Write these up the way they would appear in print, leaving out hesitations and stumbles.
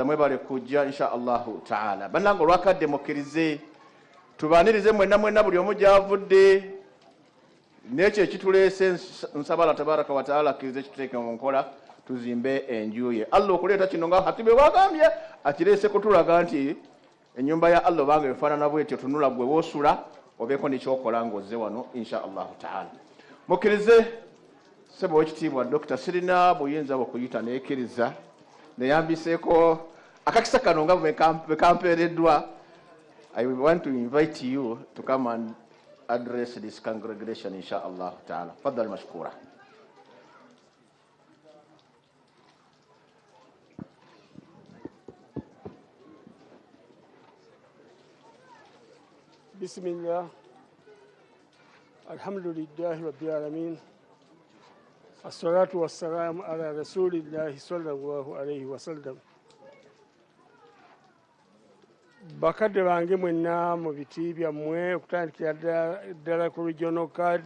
mwebale kujja insha Allahu taala. Bannange olwakadde mukkirize tubaanirize mwenna buli omu gy'avudde n'ekyo ekituleese nsaba Allah tabaraka wa taala akkirize kituteeke mu nkola tuzimbe enju ye. Allah okuleeta kino nga hatibe bwagambye akireese kutulaga nti ennyumba ya Allah bange efaanana bwetyo tunula gwe woosula obeeko n'ekyokola ng'ozze wano insha Allahu taala. Mukkirize sebo w'ekitiibwa Dr. Sirina buyinza bw'okuyita neekkiriza neyambiseeko akakisa kano nga bwe kampeereddwa. I want to invite you to come and address this congregation insha Allah ta'ala. Faddal mashkura. Bismillah. Alhamdulillahi Rabbil Alamin. As-salatu was-salamu ala Rasulillahi sallallahu alayhi wa sallam. Bakadde bange mwenna mu biti byammwe okutandikira ddala ku regional card,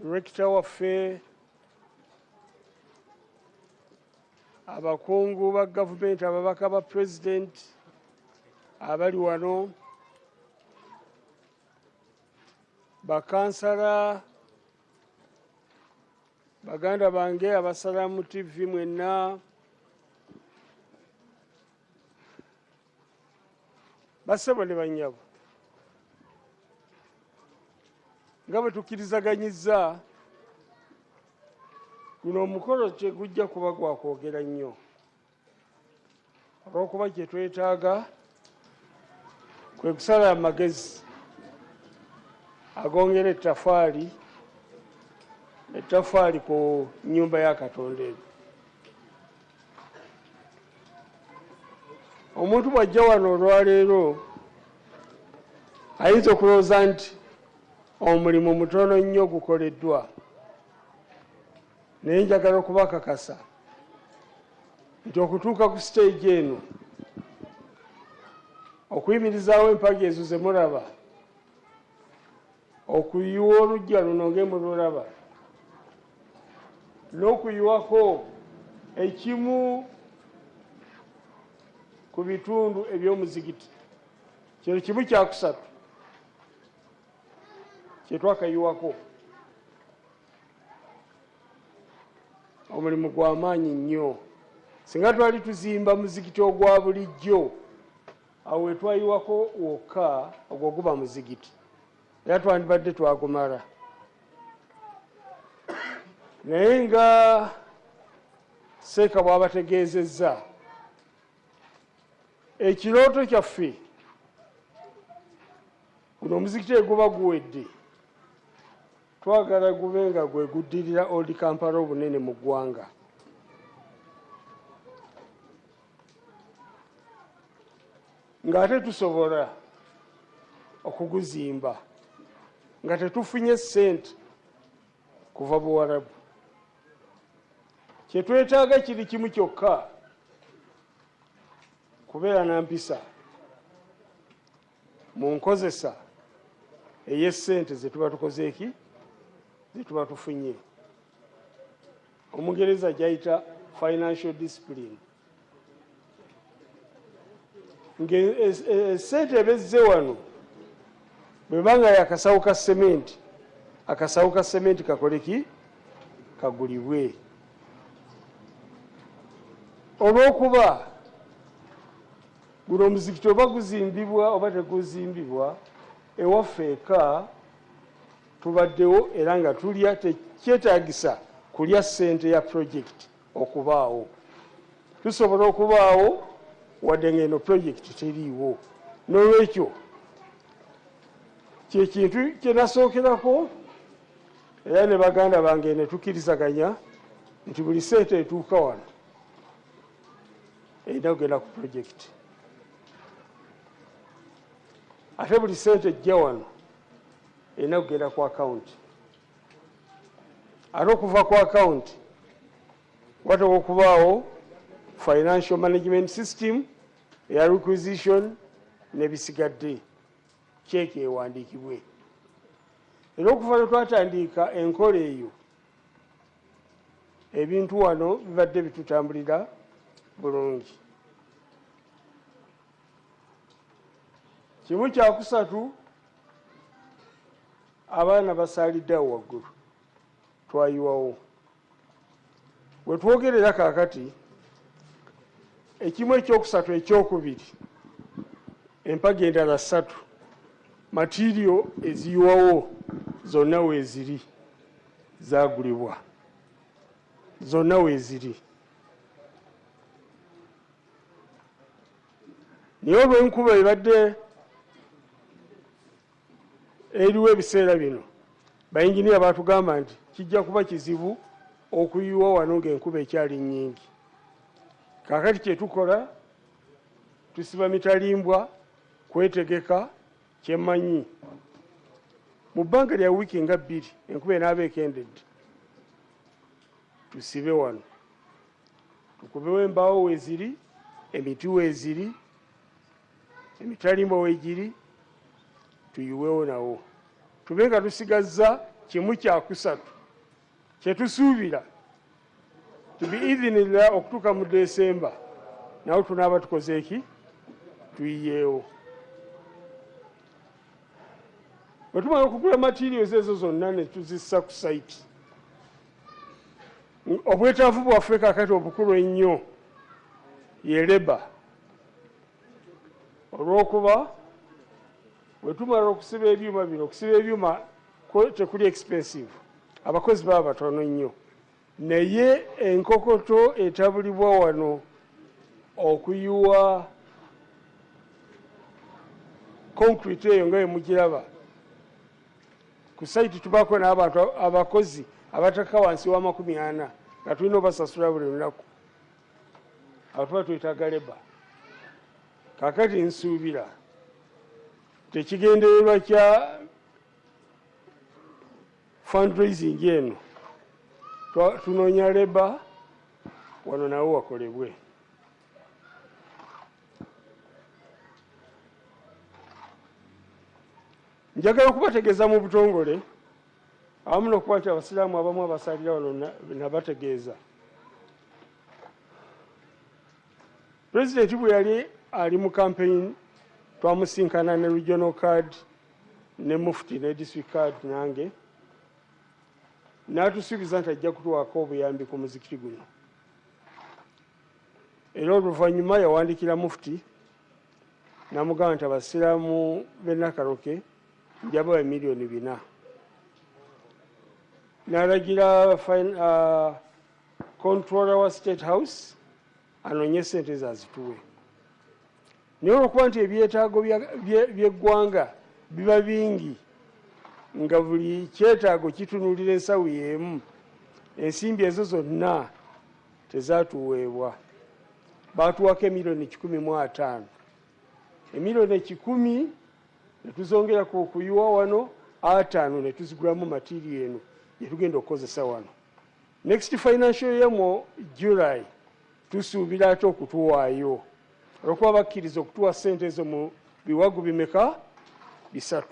rector waffe, abakungu ba gavumenti, ababaka ba president abali wano, bakansala, baganda bange aba Salam TV mwenna, basebo ne bannyabo, nga bwe tukkirizaganyizza guno omukolo kye gujja kuba gwa kwogera nnyo olw'okuba kye twetaaga kwe kusala amagezi agongera ettafaali ku nnyumba ya Katonda eyo. Omuntu bw'ajja wano olwaleero ayinza okulowooza nti omulimu mutono nnyo gukoleddwa, naye njagala okubakakasa nti okutuuka ku stage eno okuyimirizaawo empagi ezo ze mulaba, okuyiwa oluggya luno ng'emululaba, n'okuyiwako ekimu ku bitundu eby'omuzikiti, kino kimu kyakusatu kye twakayiwako. Omulimu gw'amaanyi nnyo. Singa twali tuzimba muzikiti ogwa bulijjo, awo we twayiwako wokka ogwo guba muzikiti, era twandibadde twagumala. Naye nga Seeka bw'abategeezezza, ekirooto kyaffe guno omuzikiti eguba guwedde, twagala gube nga gwe guddirira Old Kampala obunene mu ggwanga. Ng'ate tusobola okuguzimba nga tetufunye ssente kuva Buwarabu. Kye twetaaga kiri kimu kyokka, kubeera na mpisa mu nkozesa ey'essente ze tuba tukoze ki, ze tuba tufunye. Omungereza gyayita financial discipline. Ng'essente ebezze wano bwe banga yakasawo ka sementi, akasawo ka sementi kakole ki, kagulibwe. Olw'okuba guno omuzikiti oba guzimbibwa oba teguzimbibwa, ewaffe eka tubaddewo era nga tulya, tekyetaagisa kulya ssente ya project okubaawo. Tusobola okubaawo wadde ng'eno project teriiwo. N'olwekyo kye kintu kye nasookerako, era ne baganda bange ne tukkirizaganya nti buli ssente etuuka wano erina kugenda ku project. Ate buli ssente ejja wano erina kugenda ku akawunti. Ate okuva ku akawunti watawa okubaawo financial management system eya requisition n'ebisigadde, check ewandiikibwe. Era okuva lwe twatandiika enkola eyo ebintu wano bibadde bitutambulira bulungi. Kimu kyakusatu, abaana basaaliddeawo waggulu twayiwawo. Bwe twogerera kaakati ekimu ekyokusatu ekyokubiri empaga endala 3 matiiriyo eziyiwawo zonna weeziri zaagulibwa, zonna weeziri. Naye olw'enkuba ebadde eriwo ebiseera bino, bayinginiya baatugamba nti kijja kuba kizibu okuyiwa wano ng'enkuba ekyali nnyingi. Kaakati kye tukola, tusiba mitalimbwa kwetegeka kyemmanyi. Mu bbanga lya wiiki nga 2 enkuba enaaba ekendedde, tusibe wano, tukubewo embaawo weeziri, emiti weeziri, emitalimbwa weegiri, tuyiwewo nawo. Tube nga tusigazza kimu kyakusatu kye tusuubira biidhinillah okutuuka mu Desemba nawo tunaaba tukoze eki, tuyiyeewo. Bwe tumala okugula materials ezo zonna ne tuzissa ku site, obwetaavu bwaffe kaakati obukulu ennyo ye leba. Olw'okuba bwe tumala okusiba ebyuma bino, okusiba ebyuma tekuli expensive, abakozi baba batono nnyo, naye enkokoto etabulibwa wano okuyiwa concrete eyo nga mugiraba ku site, tubaako n'abantu abakozi abataka wansi wa 40 nga tulina obasasula buli lunaku. Abo tuba tuyitaga leba. Kaakati nsuubira tekigendererwa kya fundraising eno, tunoonya leba wano nawo wakolebwe. Njagala okubategeeza mu butongole awamu n'okuba nti abasiraamu abamu abasalira wano nabategeeza. Pulezidenti bwe yali ali mu campaign twamusinkana ne regional card ne mufti ne district card nange, n'atusuubiza nti ajja kutuwaako obuyambi ku muzikiti guno. Era oluvannyuma yawandiikira mufti n'amugamba nti abasiraamu b'e Nakaloke njabawa $4 million. N'alagira controller wa State House anoonye ssente zazituwe. Naye olwokuba nti ebyetaago by'eggwanga biba bingi, nga buli kyetaago kitunuulira ensawo y'emu, ensimbi ezo zonna tezaatuweebwa. Baatuwako $1,015,000. $1,010,000 ne tuzongera ku okuyiwa wano, 5 ne tuzigulamu material eno gye tugenda okukozesa wano. Next financial year mu July tusuubira ate okutuwaayo, olwokuba bakkiriza okutuwa ssente ezo mu biwagu bimeka 3.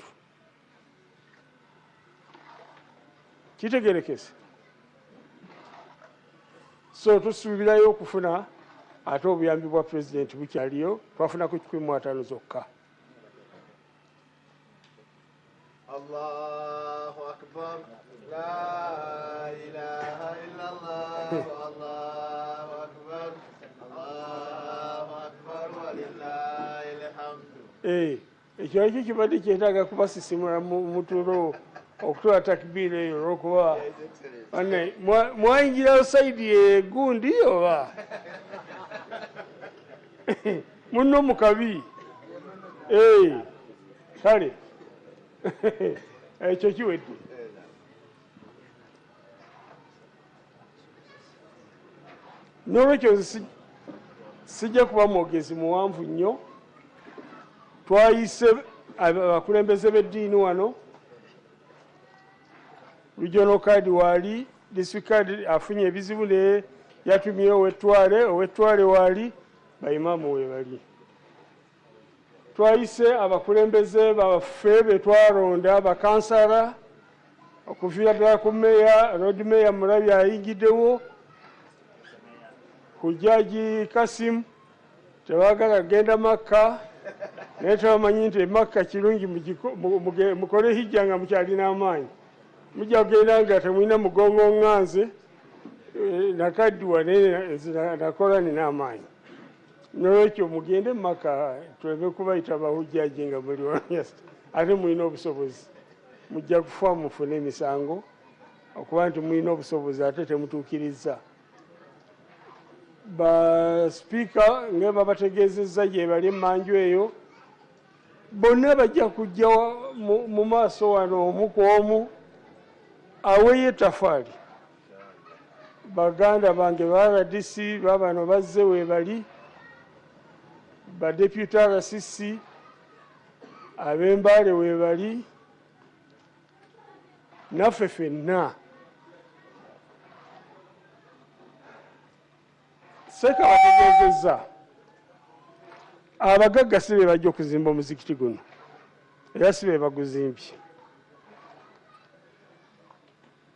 Kitegerekese. So tusuubirayo okufuna ate obuyambi bwa pulezidenti bukyaliyo, twafunako 15,000 zokka. Allahu akbar, la ilaha illallah, Allahu akbar, Allahu akbar, walillahil hamdu. Ekyo ekyo kibadde kyetaaga kubasisimula mu tulo okutola takbiira eyo, olw'okuba mwayingira sayidi egundi oba munno mukabi. Kale ekyo kiwedde. N'olwekyo sijja kuba mwogezi muwanvu nnyo. Twayise abakulembeze b'eddiini wano, regional card waali, district card afunye ebizibu naye yatumyeyo ow'ettwale waali, bayimaamu we bali. Twayise abakulembeze baffe be twalonda, bakansala, okuviira ddala ku meya, road meya Mulabi ayingiddewo, Hujjaji Kasim tebaagala kgenda Makka naye tebamanyi nti Makka kirungi mukole hijja nga mukyalina amaanyi. Mujja kugenda nga temulina mugongo ŋŋanze nakaddiwa naye nakola nina amaanyi. N'olwekyo mugende Makka tuleme kubayita bahujjaji nga muli wano ate mulina obusobozi. Mujja kufa mufune emisango okuba nti mulina obusobozi ate temutuukirizza. Basipiika nga babategeezezza gye bali emmanju eyo bonna bajja kujja mu maaso wano omu ku omu aweeyo ettafaali. Baganda bange ba RDC babano bazze weebali, badeputy RCC ab'Embale weebali, naffe ffenna Seeka bategeezezza abagagga si be bajja okuzimba omuzikiti guno era si be baguzimbye.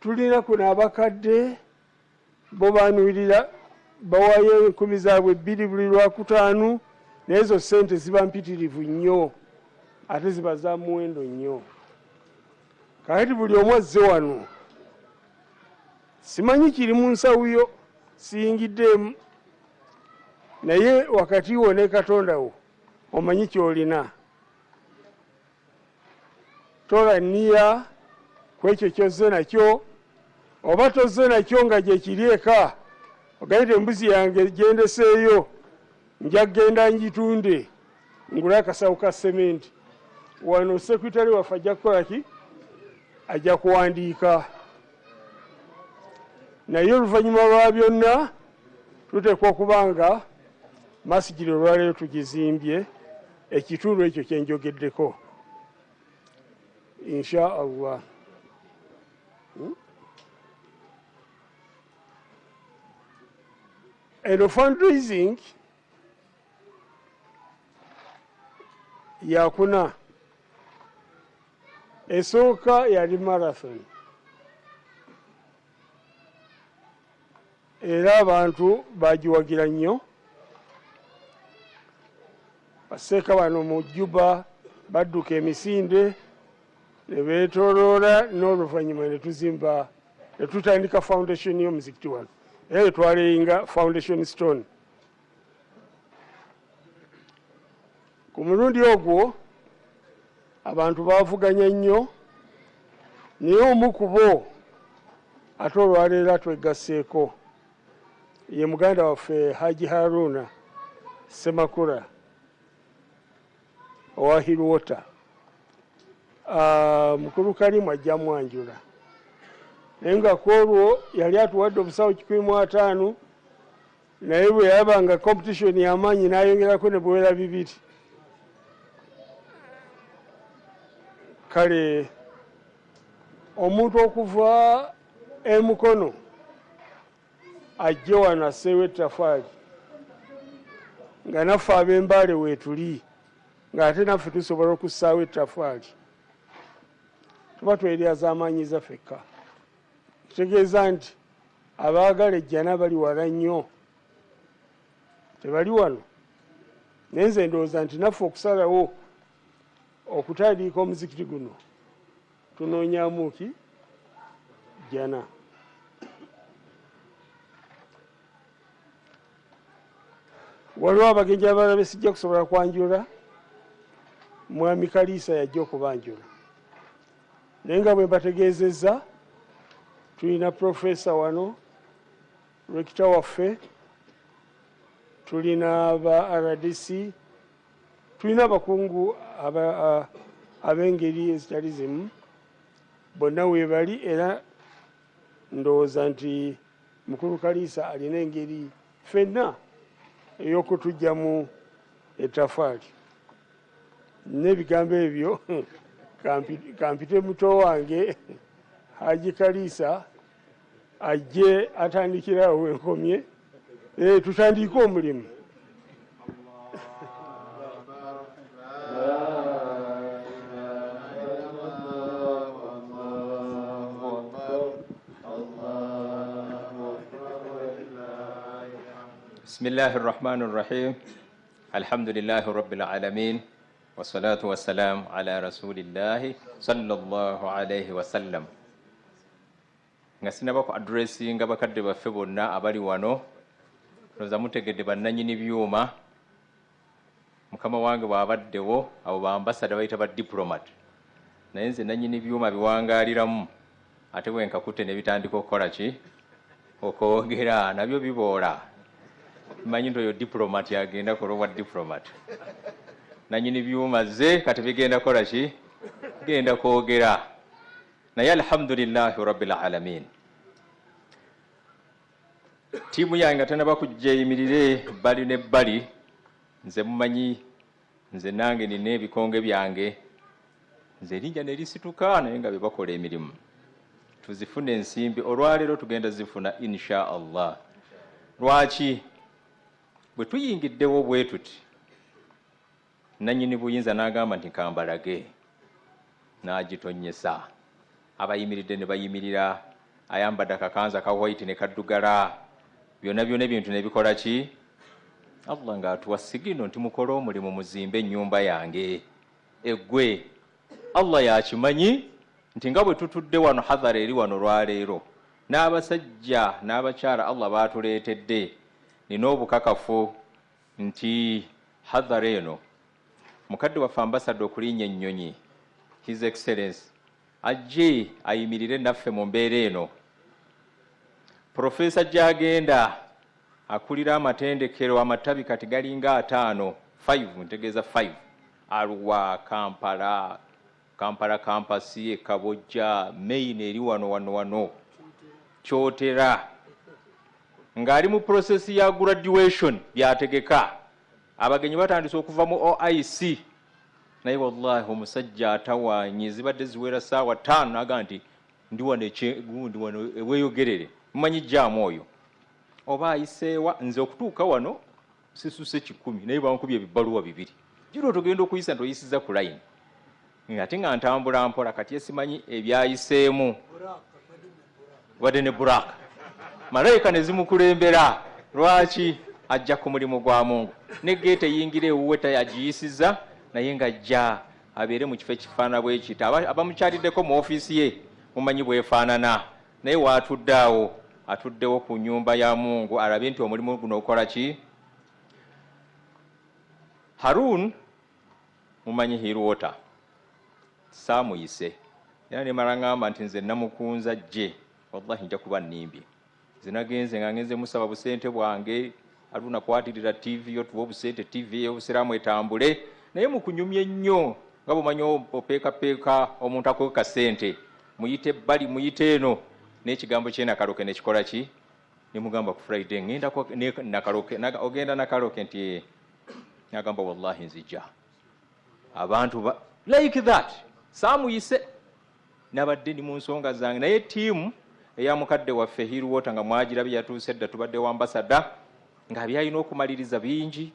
Tulina kuno abakadde bo baanulira bawaayo 10 zaabwe 2 buli Lwakutaano naye ezo ssente ziba mpitirivu nnyo ate ziba za muwendo nnyo. Kakati buli omu azze wano simanyi kiri mu nsawuyo siyingiddeemu naye wakati wo ne Katonda wo omanyi ky'olina. Tola nniya ku ekyo ky'ozze nakyo oba tozze nakyo nga gye kiri eka ogayite embuzi yange gyendeseeyo nja kgenda ngitunde ngule akasawo ka sementi. Wano sekretary waffe ajja kukola ki? Ajja kuwandiika. Naye oluvannyuma lwa byonna tuteekwa okuba nga masigiri olwaleero tugizimbye ekitundu ekyo kye njogeddeko insha Allah. Eno fundraising yakuna esooka yali marathon era abantu bagiwagira nnyo. Baseeka bano mu Juba badduka emisinde ne beetooloola n'oluvannyuma ne tuzimba ne tutandika foundation y'omuzikiti wano era twaleyinga foundation stone. Ku mulundi ogwo abantu baavuganya nnyo naye omu ku bo ate olwaleero twegasseeko ye muganda waffe Haji Haruna Semakula owa Hirwater. Mukulu Kalimu ajja mwanjula naye nga ku olwo yali atuwadde obusawo 150 naye bwe yabanga competition y'amaanyi n'ayongerako ne buwera 2. Kale omuntu okuva emukono ajje wano asseewo ettafaali nga naffe ab'Embale weetuli ng'ate naffe tusobola okussaawo ettafaali tuba tweryaza amaanyi zaffekka. Kitegeeza nti abaagala ejjana bali wala nnyo tebali wano naye nze ndowooza nti naffe okusalawo okutandika omuzikiti guno tunoonyaamu ki jjana. Waliwo abagenyi abalala be sijja kusobola kwanjula. Mwami Kaliisa yajja okubanjula naye nga bwe mbategeezezza tulina profesa wano rekita waffe, tulina ba RDC, tulina abakungu ab'engeri ezitali zimu bonna weebali era ndowooza nti mukulu Kaliisa alina engeri ffenna ey'okutugyamu ettafaali. N'ebigambo ebyo kampite muto wange Haji Kaliisa ajje atandikirawo wenkomye tutandike omulimu. بسم الله الرحمن الرحيم الحمد لله رب العالمين والصلاة والسلام على رسول الله صلى الله عليه وسلم. nga sinaba ku addressinga bakadde baffe bonna abali wano loza mutegedde bannanyini byuma mukama wange bw'abaddewo abo bambasada bayita ba diplomat naye nze nanyini byuma biwangaaliramu ate bwe nkakute ne bitandika okukola ki okwogera nabyo biboola manyi nti oyo diplomat yagenda kulowa diplomat nanyini byuma ze kati bigenda kola ki genda kwogera naye alhamdulillahi rabbil alamin. Tiimu yange tanaba kujja eyimirire bali ne bali nze mumanyi nze nange nina ebikonge byange nze erinnya ne lisituka naye nga bebakola emirimu tuzifuna ensimbi olwaleero tugenda zifuna insha Allah. Lwaki bwe tuyingiddewo bwe tuti nanyini buyinza n'agamba nti kambalage n'agitonyesa abayimiridde ne bayimirira ayambadde akakanza ka white ne kaddugala byonna byonna ebintu ne bikola ki Allah ng'atuwa sigino nti mukole omulimu muzimbe ennyumba yange eggwe Allah yakimanyi nti nga bwe tutudde wano hadhara eri wano lwaleero n'abasajja n'abakyala Allah baatuleetedde nina obukakafu nti hadhara eno mukadde waffe ambasada okulinnya ennyonyi his excellence ajje ayimirire naffe mu mbeera eno. Profesa gyagenda akulira amatendekero amatabi kati galinga 5 ntegeeza 5 Arua, Kampala kampasi e Kabojja main eri wano Kyotera ng'ali mu process ya graduation byategeka abagenyi batandise okuva mu OIC naye wallahi omusajja atawaanyi zibadde ziwera ssaawa 5 naga nti ndi wano eweeyogerere mumanyi jjaamu oyo oba ayiseewa nze okutuuka wano sisuse 10 naye bankubye ebibbaluwa 2 jiro tugenda okuyisa ntoyisiza ku line ate nga ntambula mpola kati esimanyi ebyayiseemu wadde ne buraka malayika ne zimukulembera lwaki ajja ku mulimu gwa Mungu ne geeta eyingira ewuwe tayagiyisiza naye ng'ajja abeere mu kifo ekifaana bwe kita abamukyaliddeko mu ofiisi ye mumanyi bwefaanana naye waatudde awo atuddewo ku nnyumba ya Mungu alabe nti omulimu guno okola ki. Harun mumanyi Hirwota saamuyise era ne mala ngamba nti nze namukunza jje wallahi nja kuba nnimbye zinagenze nga ngenze musaba busente bwange aluna kwatirira TV yo tuwa obusente TV y'obusiraamu etambule naye mukunyumya ennyo nga bumanyi opeekapeeka omuntu akweka sente muyite bali muyite eno n'ekigambo kye Nakaloke ne kikola ki ne mugamba ku Friday ngenda Nakaloke ogenda Nakaloke nti nagamba wallahi nzija abantu like that saamuyise nabadde ndi mu nsonga zange naye tiimu eya mukadde waffe Hirwota nga mwagirabye yatuuse dda tubadde wa ambasada nga byalina okumaliriza bingi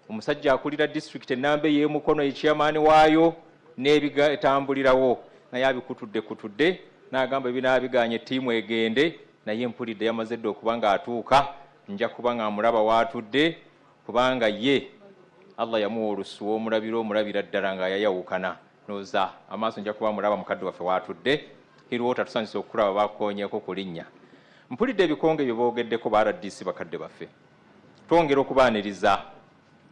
omusajja akulira district ennamba ey'emukono ekyamaani waayo n'ebitambulirawo naye abikutudde n'agamba ebinaabiganye ttiimu egende naye mpulidde yamaze dde okuba ng'atuuka nja kuba ng'amulaba waatudde kubanga ye Allah yamuwa olusuwa omulabira ddala nga yayawukana noza amaaso nja kuba mulaba mukadde waffe waatudde Hirwota tusanyuse okulaba bakoonyeeko ku linnya. Mpulidde ebikonge bye boogeddeko ba RDC bakadde baffe twongera okubaaniriza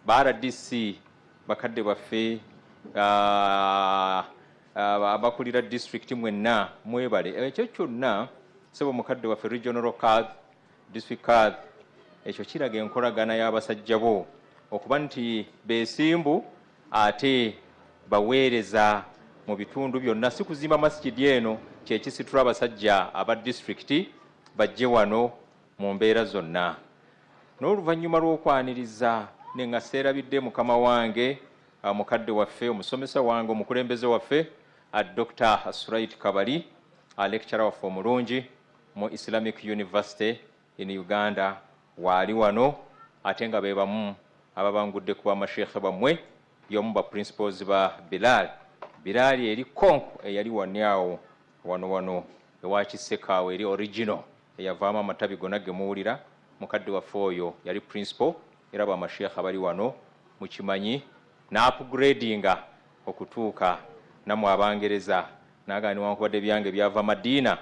ba RDC bakadde baffe abakulira district mwenna mwebale ekyo kyonna sebo mukadde waffe regional card district card ekyo kiraga enkolagana y'abasajja bo okuba nti beesimbu ate baweereza mu bitundu byonna si kuzimba masjidi eno kyekisitula abasajja aba district bajje wano mu mbeera zonna. N'oluvannyuma lw'okwaniriza ne nga seerabidde mukama wange mukadde waffe omusomesa wange omukulembeze waffe Dr. Surait Kabali lecturer waffe omulungi mu Islamic University in Uganda waali wano ate nga be bamu ababangudde kuba amasheekhe bammwe y'omu ba principals ba Bilal eri konko eyali wanyawo wano ewa Kisekaawo eri original eyavaamu amatabi gonna ge muwulira mukadde waffe oyo yali principal era bamashekha bali wano mukimanyi n'upgradinga okutuuka namwe abangereza naga niwankubadde byange byava madiina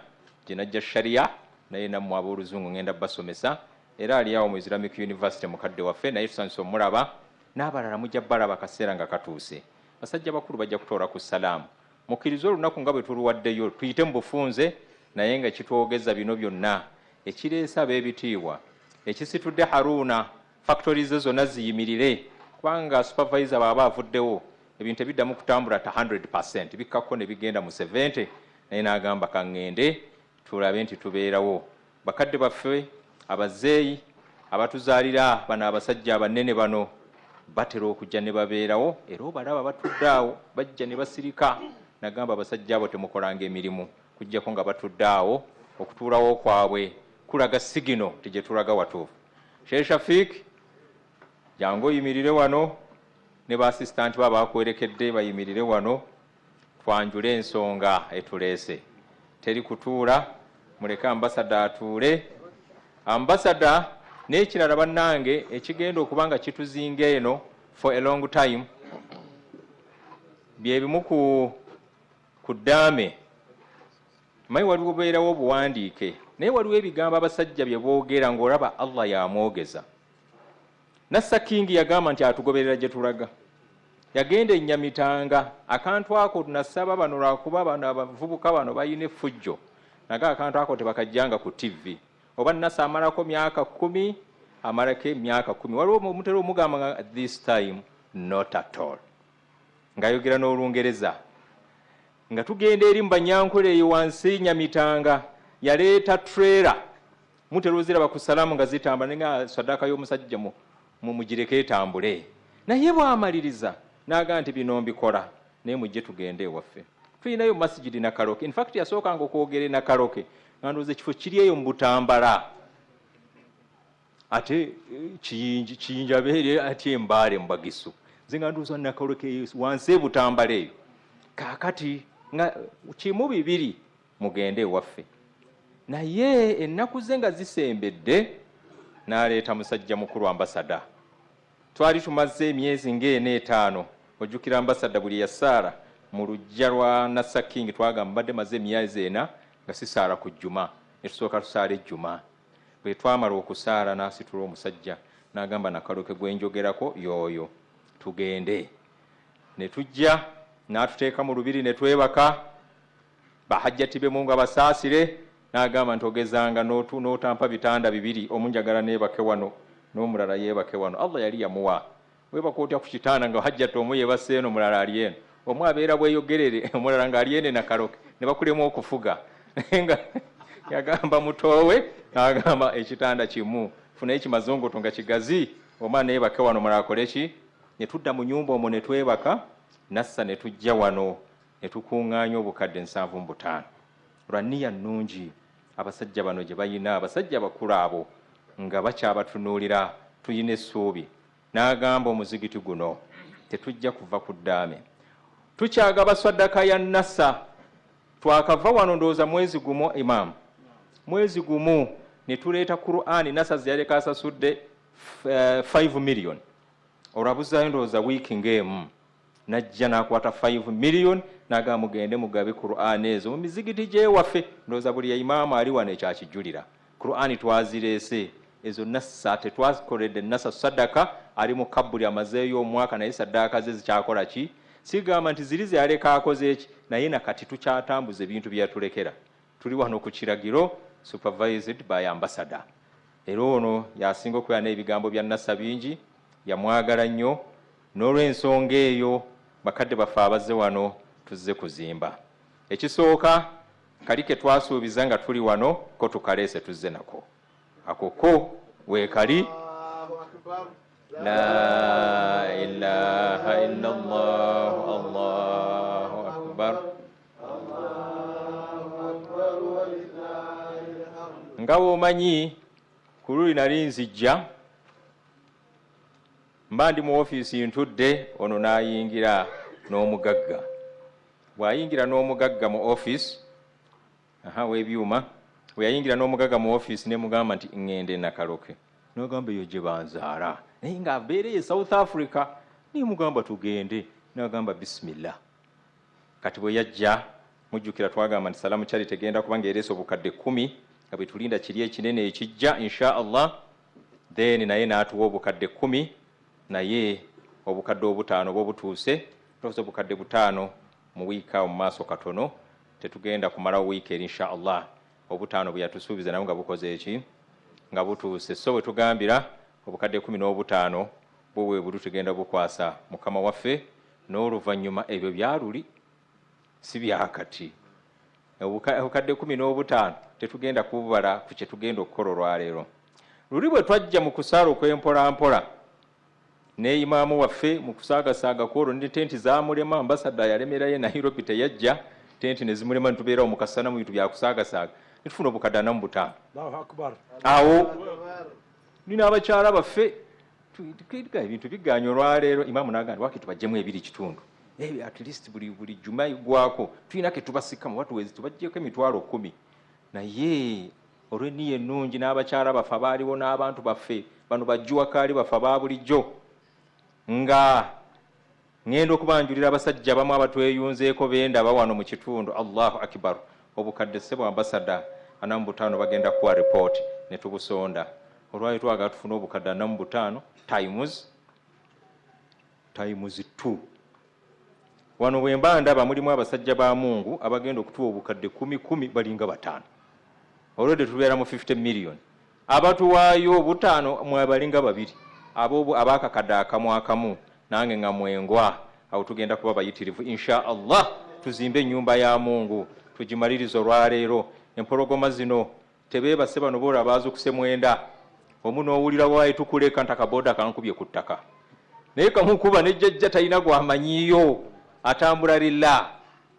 gye najja sharia naye nammwe ab'oluzungu ngenda basomesa era ali awo mu Islamic University mukadde waffe naye tusanyusa omulaba n'abalala mujja balaba kaseera nga katuuse basajja bakulu bajja kutoora ku Salam mukkiriza olunaku nga bwe tuluwaddeyo tuyite mu bufunze naye nga kitwogeza bino byonna ekireesa ab'ebitiibwa ekisitudde Haruna factories zonna ziyimirire kubanga supervisor baba avuddewo ebintu ebiddamu kutambula ta 100% bikkako ne bigenda mu 70 naye n'agamba kaŋŋende tulabe nti tubeerawo bakadde baffe abazeeyi abatuzaalira bano abasajja abanene bano batera okujja ne babeerawo era obalaba batudde awo bajja ne basirika nagamba abasajja abo temukolanga emirimu kujjako nga batudde awo okutuulawo kwabwe kulaga sigino tije tulaga watuufu Sheikh Shafiq jangu yimirire wano ne ba assistant baba bakwerekedde bayimirire wano twanjule ensonga etuleese teri kutuula muleka ambassador atuule ambassador n'ekirala bannange ekigenda okubanga kituzinga eno for a long time byebimu ku ddaame mayi waliwo beerawo obuwandiike naye waliwo ebigambo abasajja bye boogera ng'olaba Allah yamwogeza Nassa King yagamba nti atugoberera gye tulaga yagenda enyamitanga akantu ako tunasaba bano lwakuba bano abavubuka bano bayina effujjo naga akantu ako tebakajjanga ku TV oba Nassa amalako myaka 10 amalako emyaka 10 waliwo omutero omugamba nga this time not at all ngayogera n'Olungereza nga tugenda eri mbanyankole eyo wansi nyamitanga yaleeta trailer mutero ziraba ku Salam nga zitamba nga sadaka y'omusajja mu mugireke etambule naye bwamaliriza naga nti bino mbikola naye mujje tugende ewaffe tulinayo masjidi Nakaloke in fact yasookanga okwogera Nakaloke ngandoze ekifo kiri eyo mu Butambala ate kiyinja beere ate Mbale Mbagisu nze ndoza Nakaloke wansi e Butambala eyo kaakati nga kimu bibiri mugende ewaffe naye ennaku ze nga zisembedde n'aleeta musajja mukulu ambasada twali tumaze emyezi ng'ena 5 ojjukira ambasada buli yasaara mu lujja lwa Nassa King twagamba mbadde maze emyezi 4 nga sisaala ku Juma ne tusooka tusaala ejjuma bwe twamala okusaala n'asitula omusajja n'agamba Nakaloke gwe njogerako yooyo tugende ne tujja n'atuteeka mu lubiri ne twebaka bahajjati be mungu abasaasire n'agamba ntogezanga n'otampa bitanda bibiri omunjagala neebake wano n'omulala yeebake wano Allah yali yamuwa webaka otya ku kitanda nga hajjati omu yeebase eno omulala ali eno omu abeera bweyogerere omulala ng'ali eno Nakaloke ne bakulemu okufuga nga yagamba mutoowe n'agamba ekitanda kimu funayo kimazongoto nga kigazi omwana neebake wano omulala akole ki ne tudda mu nnyumba omwo ne twebaka Nassa ne tujja wano ne tukuŋŋaanya obukadde 75 lwa nniya nnungi abasajja bano gye bayina abasajja bakulu abo nga bakyabatunuulira tuyina essuubi n'agamba omuzikiti guno tetujja kuva ku ddaame tukyagaba swadaka ya Nassa twakava wano ndowooza mwezi gumu imam mwezi gumu ne tuleeta Qur'ani Nassa ze yaleka asasudde 5 million olwabuzaayo ndowooza wiiki ng'emu najja n'akwata 5 million naga mugende mugabe Qur'an ezo mu mizigiti gyewaffe ndowooza buli ya imaamu ali wano ekyakijulira Qur'ani twazireese ezo Nassa tetwazikoledde Nassa sadaka ali mu kabuli amazeeyo omwaka naye sadaka ze zikyakola ki sigamba nti ziri ze yaleka akoze eki naye nakati tukyatambuza ebintu byatulekera tuli wano ku kiragiro supervised by ambassador era ono yasinga okubeera n'ebigambo bya Nassa bingi yamwagala nnyo n'olw'ensonga eyo bakadde baffe abazze wano tuzze kuzimba ekisooka kali ke twasuubiza nga tuli wano ko tukaleese tuzze nako akoko weekali la ilaha illallah allahu akbar nga bw'omanyi ku luli nali nzijja mba ndi mu ofiisi ntudde ono n'ayingira n'omugagga bw'ayingira n'omugagga mu ofiisi w'ebyuma bwe yayingira n'omugagga mu ofiisi ne mugamba nti ŋŋende Nakaloke n'agamba eyo gye banzaala naye ng'abeereye South Africa nimugamba tugende n'agamba bisimillah. Kati bwe yajja mujjukira twagamba nti Salamu kyali tegenda kubanga ereese obukadde 10 nga bwe tulinda kiri ekinene ekijja insha Allah. Then naye n'atuwa obukadde 10 naye obukadde 5 bwobutuuse tufuze obukadde 5 mu wiiki awo mu maaso katono tetugenda kumalawo wiiki eri insha Allah. 5 bwe yatusuubiza nabo nga bukoze eki nga butuuse. So bwe tugambira obukadde 15 bwe buli tugenda bukwasa Mukama waffe n'oluvannyuma ebyo byaluli si byakati. Obukadde 15 tetugenda kububala ku kye tugenda okukola olwaleero. Luli bwe twajja mu kusaala okw'empolampola ne imaamu waffe mu kusaagasaaga kwolwo ne tenti zaamulema, ambasada yalemerayo Nairobi teyajja, tenti ne zimulema ne tubeerawo mu kasana mu bintu bya kusaagasaaga ne tufuna obukadde 45. Awo nina abakyala baffe ebintu bigaanya olwaleero. Imaamu n'agamba lwaki tubajjemu 2.5 at least buli juma igwako tulina ke tubasikamu watuwezi tubajjeko emitwalo 10 naye olw'enniya ennungi n'abakyala baffe abaaliwo n'abantu baffe bano bajjuwakaali baffe abaabulijjo nga ngenda okubanjulira abasajja bamu abatweyunzeeko bendaba wano mu kitundu. Allahu akbar. Obukadde ssebo ambasada 45 bagenda kuwa report ne tubusonda. Olwali twagala tufuna obukadde 45 times 2. Wano bwe mba ndaba mulimu abasajja ba Mungu abagenda okutuwa obukadde 10 balinga 5. Olwedde tubeera mu 50 million. Abatuwaayo 5 mwe balinga 2. Abo abakakadde akamu nange nga mwengwa. Awo tugenda kuba bayitirivu insha Allah. Tuzimbe ennyumba ya Mungu tugimaliriza olwaleero. Empologoma zino tebeebase bano boola baazukuse mwenda. Omu n'owulira waayi tukuleka ntakaboda kankubye ku ttaka. Naye kamukuba nejjajja talina gwamanyiyo atambula lilla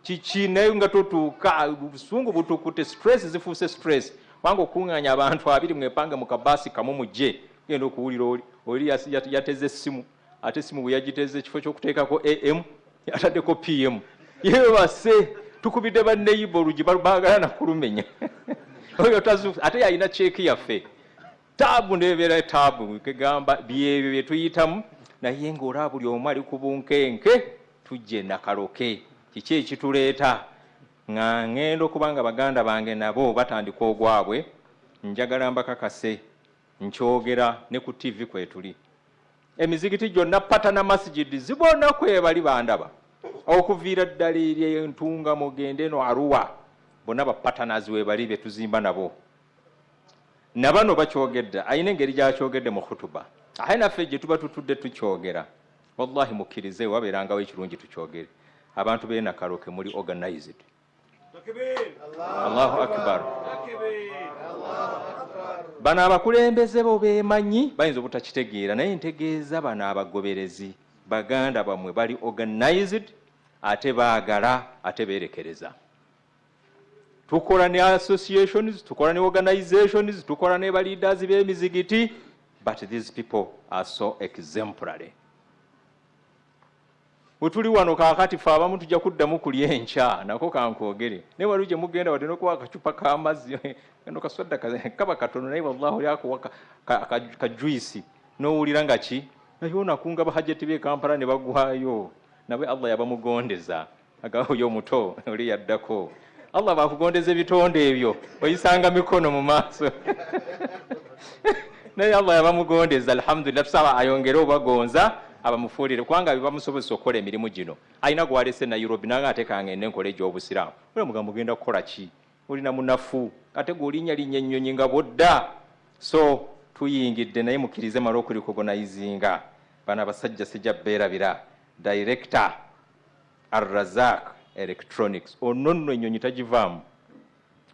kiki naye nga totuuka busungu butukute stress zifuuse stress wanga okuŋŋaanya abantu 2 mwepange mu kabaasi kamu mujje genda okuwulira oli yateze essimu ate essimu bwe yagiteze ekifo ky'okuteekako AM yataddeko PM yeebase tukubidde banneyiba olugi baagala nakulumenya oyo ate yalina ceeki yaffe taabu nebeera taabu kegamba byebyo bye tuyitamu naye ng'olaba buli omu ali ku bunkenke tujje Nakaloke. Kiki ekituleeta nga ngenda okubanga baganda bange nabo batandika ogwabwe njagala mbakakase nkyogera ne ku TV kwetuli. Emizikiti gyonna patana masjid zibona kwebali bandaba okuviira ddala eri entunga mugende no Arua bonna bapatanazi webali be tuzimba nabo. Nabano bakyogedde ayina engeri gyakyogedde mu khutuba aye naffe gye tuba tutudde tukyogera wallahi mukkirize wabeerangawo ekirungi tukyogere. Abantu b'e Nakaloke muli organized. Allahu akbar. Bano abakulembeze bo beemanyi bayinza obutakitegeera naye ntegeeza bano abagoberezi baganda bamwe bali organized ate baagala ate beerekereza. Tukola ne associations, tukola ne organizations, tukola ne leaders b'emizigiti, but these people are so exemplary. Wetuli wano kaakati fe abamu tujja kuddamu kulya enkya nako kankwogere naye wali gye mugenda wadde n'okuwa akacupa k'amazzi eno kaswadda kaba katono naye wallahi oli akuwa kajuyisi n'owulira nga ki naye onakunga bahajjati b'e Kampala ne bagwayo nawe Allah yabamugondeza agaoyo omuto oli yaddako Allah bakugondeza ebitonde ebyo oyisanga mikono mu maaso naye Allah yabamugondeza alhamdulillah tusaba ayongere obagonza abamufuulire kubanga bibamusobozesa okukola emirimu gino. Alina gwalese Nairobi nanga ate kangende nkola egy'obusiraamu oli mugamba ogenda kukola ki olina munafu ate gwolinnya ennyonyi nga bodda. So tuyingidde naye mukkirize mala okurikogonaizinga bano abasajja sijja beerabira director Ar-Razak Electronics ononno ennyonyi tagivaamu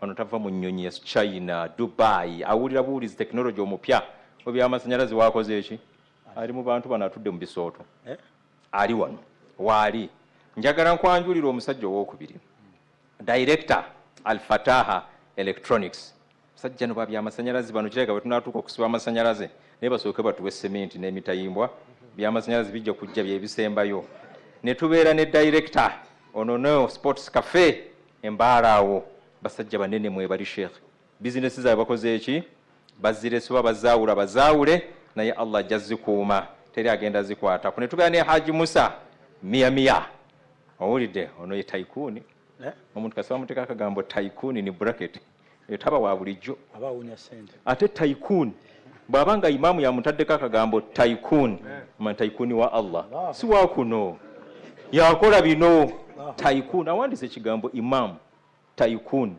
ono tava mu nnyonyi ya China Dubai awulira buwulizi technology omupya obyamasannyalaze wakoze eki ali mu bantu bano atudde mu bisooto ali wano waali njagala nkwanjulira omusajja owokubiri director Al-Fataha Electronics sajja no babyamasanyalaze bano kireka bwe tunatuuka okusiba amasanyalaze naye basooke batuwe sementi n'emitayimbwa byamasanyalaze bijja kujja byebisembayo ne tubeera ne director ono sports cafe Mbale awo basajja banene mwebali sheikh bizinesi zaabwe bakoze eki bazirese bazaawula bazaawule naye Allah ajja zikuuma teri agenda zikwata ne tubeera ne Haji Musa mia owulidde ono ye tycoon omuntu kasaba muteeka akagambo tycoon ni bracket etaba wa bulijjo abawunya sente ate tycoon bw'abanga imaamu yamutaddeko akagambo tycoon tycoon wa Allah si wa kuno yakola bino tycoon awandise ekigambo imaamu tycoon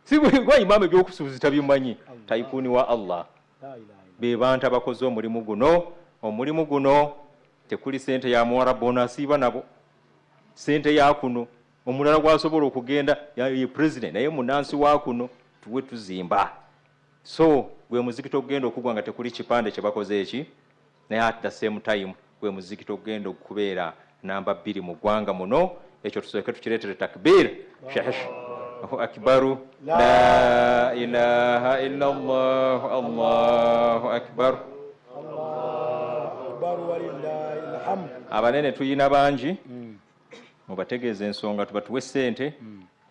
si bwa imaamu ebyokusuubuzi tabimanyi tycoon wa Allah be bantu abakoze omulimu guno tekuli sente ya Mwarabu onasiiba nabo sente ya kuno omulala gwasobola okugenda ye president naye munansi wa kuno tuwe tuzimba so gwe muzikiti okugenda okugwa nga tekuli kipande kye bakoze eki naye at the same time gwe muzikiti okugenda okubeera namba 2 mu ggwanga muno ekyo tusooke tukireetere takbir Allahu akbaru la ilaha illa Allah Allahu akbar abanene tuyina bangi mubategeeza ensonga tubatuwe ssente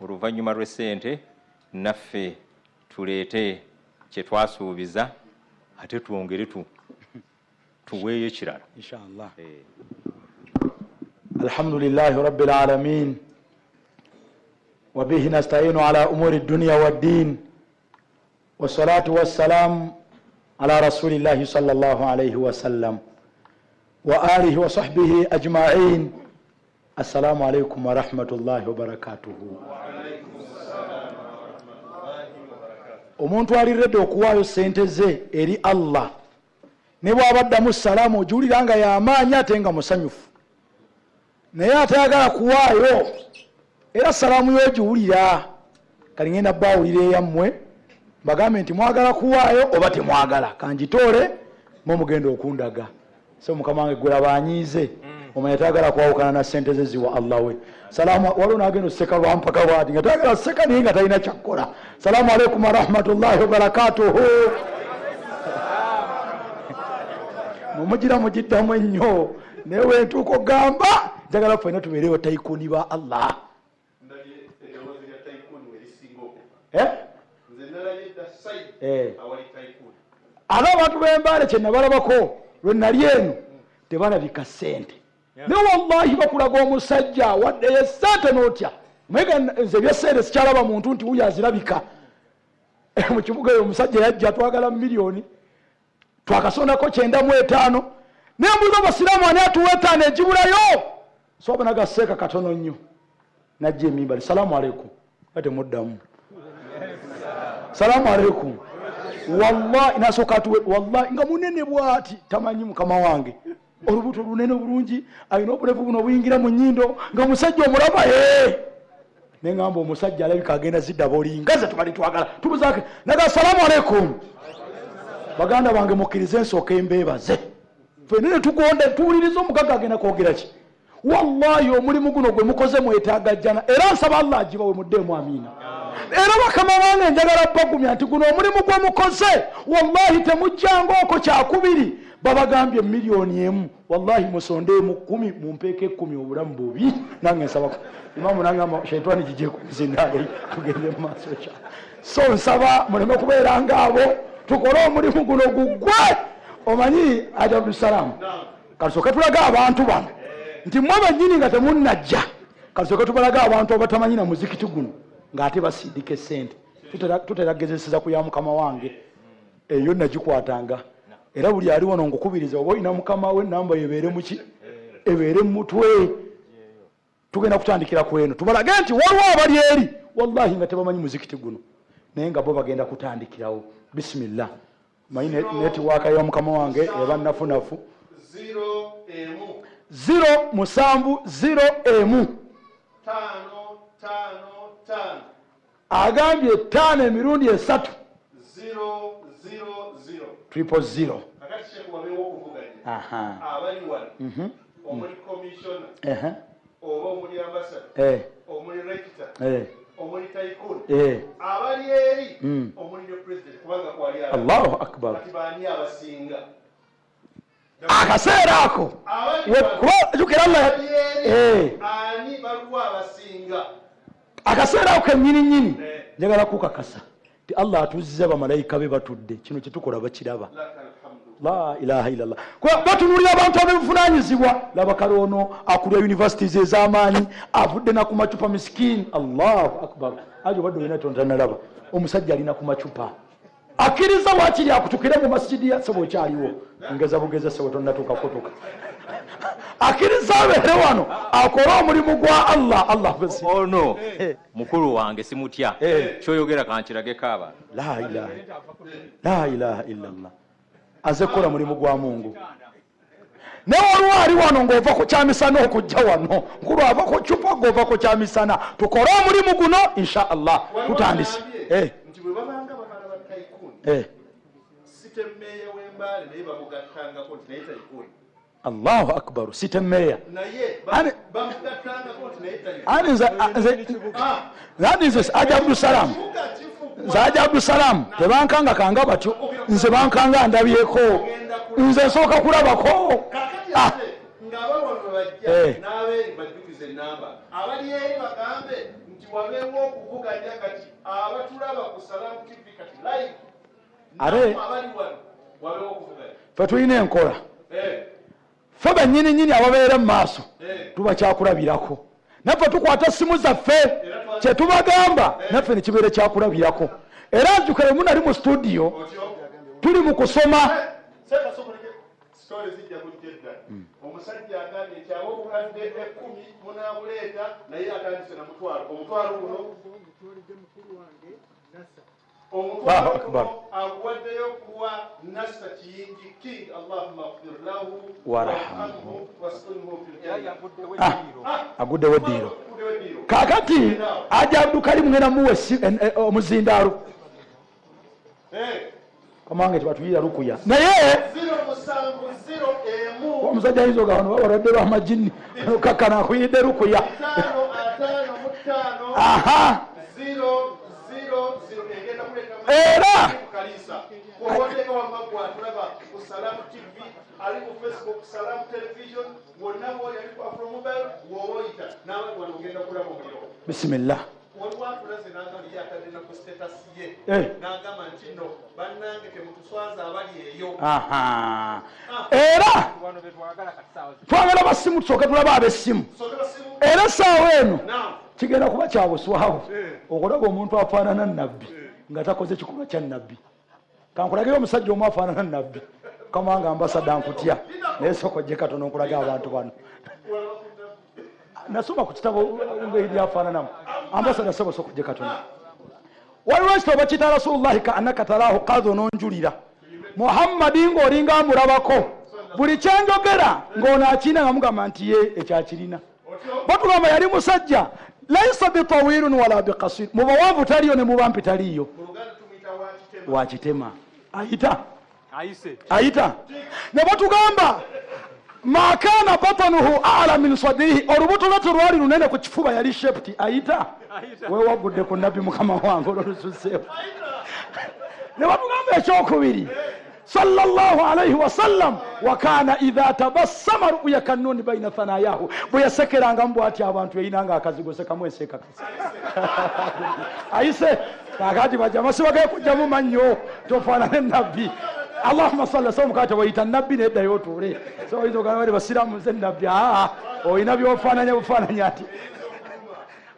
oluvannyuma lw'essente naffe tuleete kye twasuubiza ate twongere tuweeyo ekirala inshallah. Alhamdulillahi rabbil alamin wa bihi nasta'inu ala umuri dunya wad din wassalatu wassalamu ala rasulillahi sallallahu alayhi wa sallam wa alihi wa sahbihi ajma'in. Assalamu alaykum wa rahmatullahi wa barakatuh. Omuntu aliredde okuwaayo sente ze eri Allah ne bw'abaddamu salaamu ojulira nga y'amaanyi ate nga musanyufu naye atayagala kuwaayo era salaamu y'ogiwulira kali ngenda baawulira eyammwe bagambe nti mwagala kuwaayo oba temwagala kanjitoole mugenda okundaga so mukama wange gwe abanyiize omanya tayagala kwawukana na sente ze ziwa Allah we. Salaamu waliwo n'agenda oseka lwampaka bwati nga tayagala seka naye nga talina kyakkola. Salaamu alaykum wa rahmatullahi wa barakatuhu. Mumugira mugiddamu ennyo naye wentuuka ogamba njagala ffenna tubeerewo tycoon ba Allah. Ate abantu b'Embale kye nabalabako lwe nali eno tebalabika ssente ne wallahi bakulaga omusajja waddeyo ssente n'otya mega nze ebyassente sikyalaba muntu nti wuyo azirabika mu kibuga eyo omusajja yajja twagala miliyoni twakasonako 95 naye mbulimu abasiraamu ani atuwa 5 egibulayo soba nagaseeka katono nnyo najja emimbali. Salaamu alaykum ate muddamu salaamu alaykum wallahi nasooka atuwe wallahi nga munene bwati tamanyi mukama wange olubuto lunene bulungi alina obulevu buno buyingira mu nnyindo nga omusajja omulaba naye ngamba omusajja alabika agenda zidda bolingaze tubali twagala tubuzaake naga salaamu alaykum baganda bange mukkirize ensooka embeebaze fenene tugonde tuwuliriza omugaga agenda kwogera ki wallahi omulimu guno gwe mukoze mwetaaga jjana era nsaba Allah agibawe muddeemu amiina. Era bakama wange njagala bagumya nti guno omulimu gwe mukoze wallahi temujjanga oko kyakubiri babagambye miliyoni emu wallahi musondeemu 10 mumpeeke 10 obulamu bubi nange nsaba imamu nange shaitani jije kuzindaye tugende mu maaso kya so nsaba muleme kubeera ngabo tukole omulimu guno gugwe omanyi ajabu salam kasooka tulaga abantu bano nti mwe bennyini nga temunnajja kasooka tubalaga abantu abatamanyi na muzikiti guno ng'ate basiidika essente tuteragezeseza ku ya mukama wange eyo nagikwatanga era buli ali wano ngukubiriza oba olina mukama we namba yebeere muki ebeere mutwe tugenda kutandikira ku eno tubalage nti waliwo abali eri wallahi nga tebamanyi muzikiti guno naye nga bo bagenda kutandikirawo. Bismillah manyi netiwaaka ya mukama wange eba nafunafu 0 agambye 5 emirundi 3 000 aha abali wano omuli commissioner oba omuli ambassador omuli rector omuli tycoon abali eri omuli ne president kubanga kwali Allahu akbar atibani abasinga akaseera ako jukira Allah ani balwa abasinga akaseera ako nyini njagala kukakasa ti Allah atuzizza bamalayika be batudde kino kitukola bakiraba la ilaha illallah kwa batunulira abantu abevunanyizibwa laba kalono akulya universities ez'amaanyi avudde na ku macupa miskini Allahu akbar ajo badde olina tontanalaba omusajja alina ku macupa akkiriza wakiri akutukire mu masjidi ya sebo kyaliwo ngeza bugeze sebo tonnatuuka kutuka akkiriza abeere wano akola omulimu gwa Allah besi ono mukulu wange simutya kyoyogera kankirageko abantu la ilaha illallah aze kukola mulimu gwa Mungu naye olwali wano ng'ova ku kyamisana okujja wano ngulwava ku cupa ng'ova ku kyamisana tukole omulimu guno insha Allah tutandise nti bwe babanga bamala bataikuni sitemmeeya w'Embale naye bamugattangako nti naye taikuni Allahu akbar sitemmeeya naye bamugattangako nti naye nze Aja Abdusalam Zaja Abdusalam tebankanga kanga batyo nze bankanga ndabyeko nze nsooka kulabako ng'abalongo bajja n'abeeri bajjukiza ennamba abali eri bagambe nti wabeewo okuvuganya kati abatulaba ku Salam TV kati live abali wano wabeewo okuvuganya fe tulina enkola fe bannyininyini ababeera mu maaso tubakyakulabirako naffe tukwata simu zaffe kyetubagamba naffe nekibeere kyakulabirako era njukire munali mu studio tuli mu kusoma omusajja agambye nti ab'obukadde 10 munaabuleeta naye atandise na omutwalo guno aguwaddeyo kuwa Nasa Kiyingi King Allahumma ighfir lahu warhamhu waskunhu fil janna aguddewo eddiiro kakati Aja Abdukali mugenda muwe omuzindaalo kamange tibatuyira lukuya naye omusajja ayinza ogawano babaradde bamajini kakana akuyidde lukuya era bismillah era twagala basimu tusooke tulaba ab'essimu era essaawa eno kigenda kuba kyabuswabu okulaba omuntu afaanana nabbi nga takoze kikolwa kya nabbi kankulagire omusajja omu afaanana nabbi kamanga ambasada nkutya naye soko gye katono nkulaga abantu bano nasoma ku kitabo ngeri afaananamu ambasada soko gye katono waliwo ekitabo kita Rasulullahi ka annaka taraahu qadhi ononjulira Muhammadi ng'olinga amulabako buli kyenjogera ng'ono akina nga mugamba nti ye ekyakirina batugamba yali musajja laisa bitawirun wala biqasir mubawanvu taliyo ne mubampi taliyo wakitema ayita ne batugamba makana batanuhu ala min sadrihi olubuto lwatu lwali lunene ku kifuba yali shepti ayita wewagudde ku nabbi mukama wange ololususeewo ne batugamba ekyokubiri sallallahu alayhi wasallam wakana idha tabassama ru'ya kanuni baina thanayahu bweyasekeranga mbwati abantu yayinanga akazigosekamu ensekakasi ayise kakati bajama sibagaye kujjamu mannyo tofaanane nabbi Allahumma salli sallam kati wayita nabbi neddayo otuule so oyinza ogamba bali basiraamu nze nabbi oyina byofaananya bufaananya ati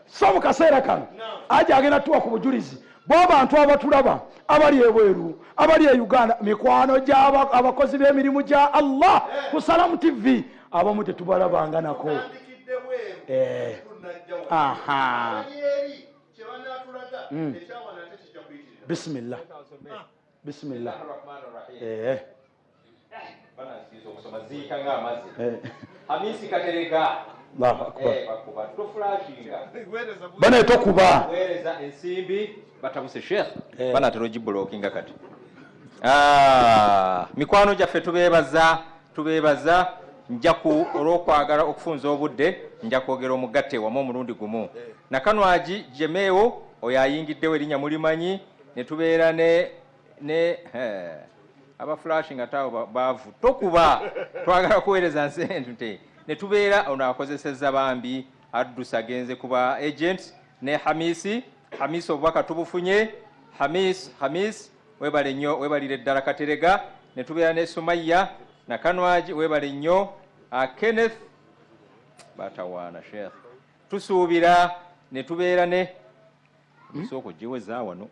so mu kaseera kano Aja agenda tuwa ku bujulizi bw'abantu abatulaba abali ebweru abali e Uganda mikwano gy'abakozi b'emirimu gya Allah ku Salam TV abamu tetubalabanga nako bismillah bismillah Hamisi katereka Allahu akbar bakuba toflashinga bana tokuba wereza ensimbi batabuse sheikh bana teroji blockinga kati mikwano gyaffe tubebaza njaku olwokwagala okufunza obudde njakwogera omugatte wamu omulundi gumu nakanwaji jemeewo oyo ayingiddewo erinnya mulimanyi ne tubeera ne aba flashing atawo baavu tokuba twagala kuweereza nsente ne tubeera ono akozesezza bambi addusa agenze kuba agent ne Hamisi obubaka tubufunye Hamis webale nnyo webalire ddala Katerega ne tubeera ne Sumaya Nakanwaji webale nnyo Kenneth batawaana Sheikh tusuubira ne tubeera ne soko jiweza wano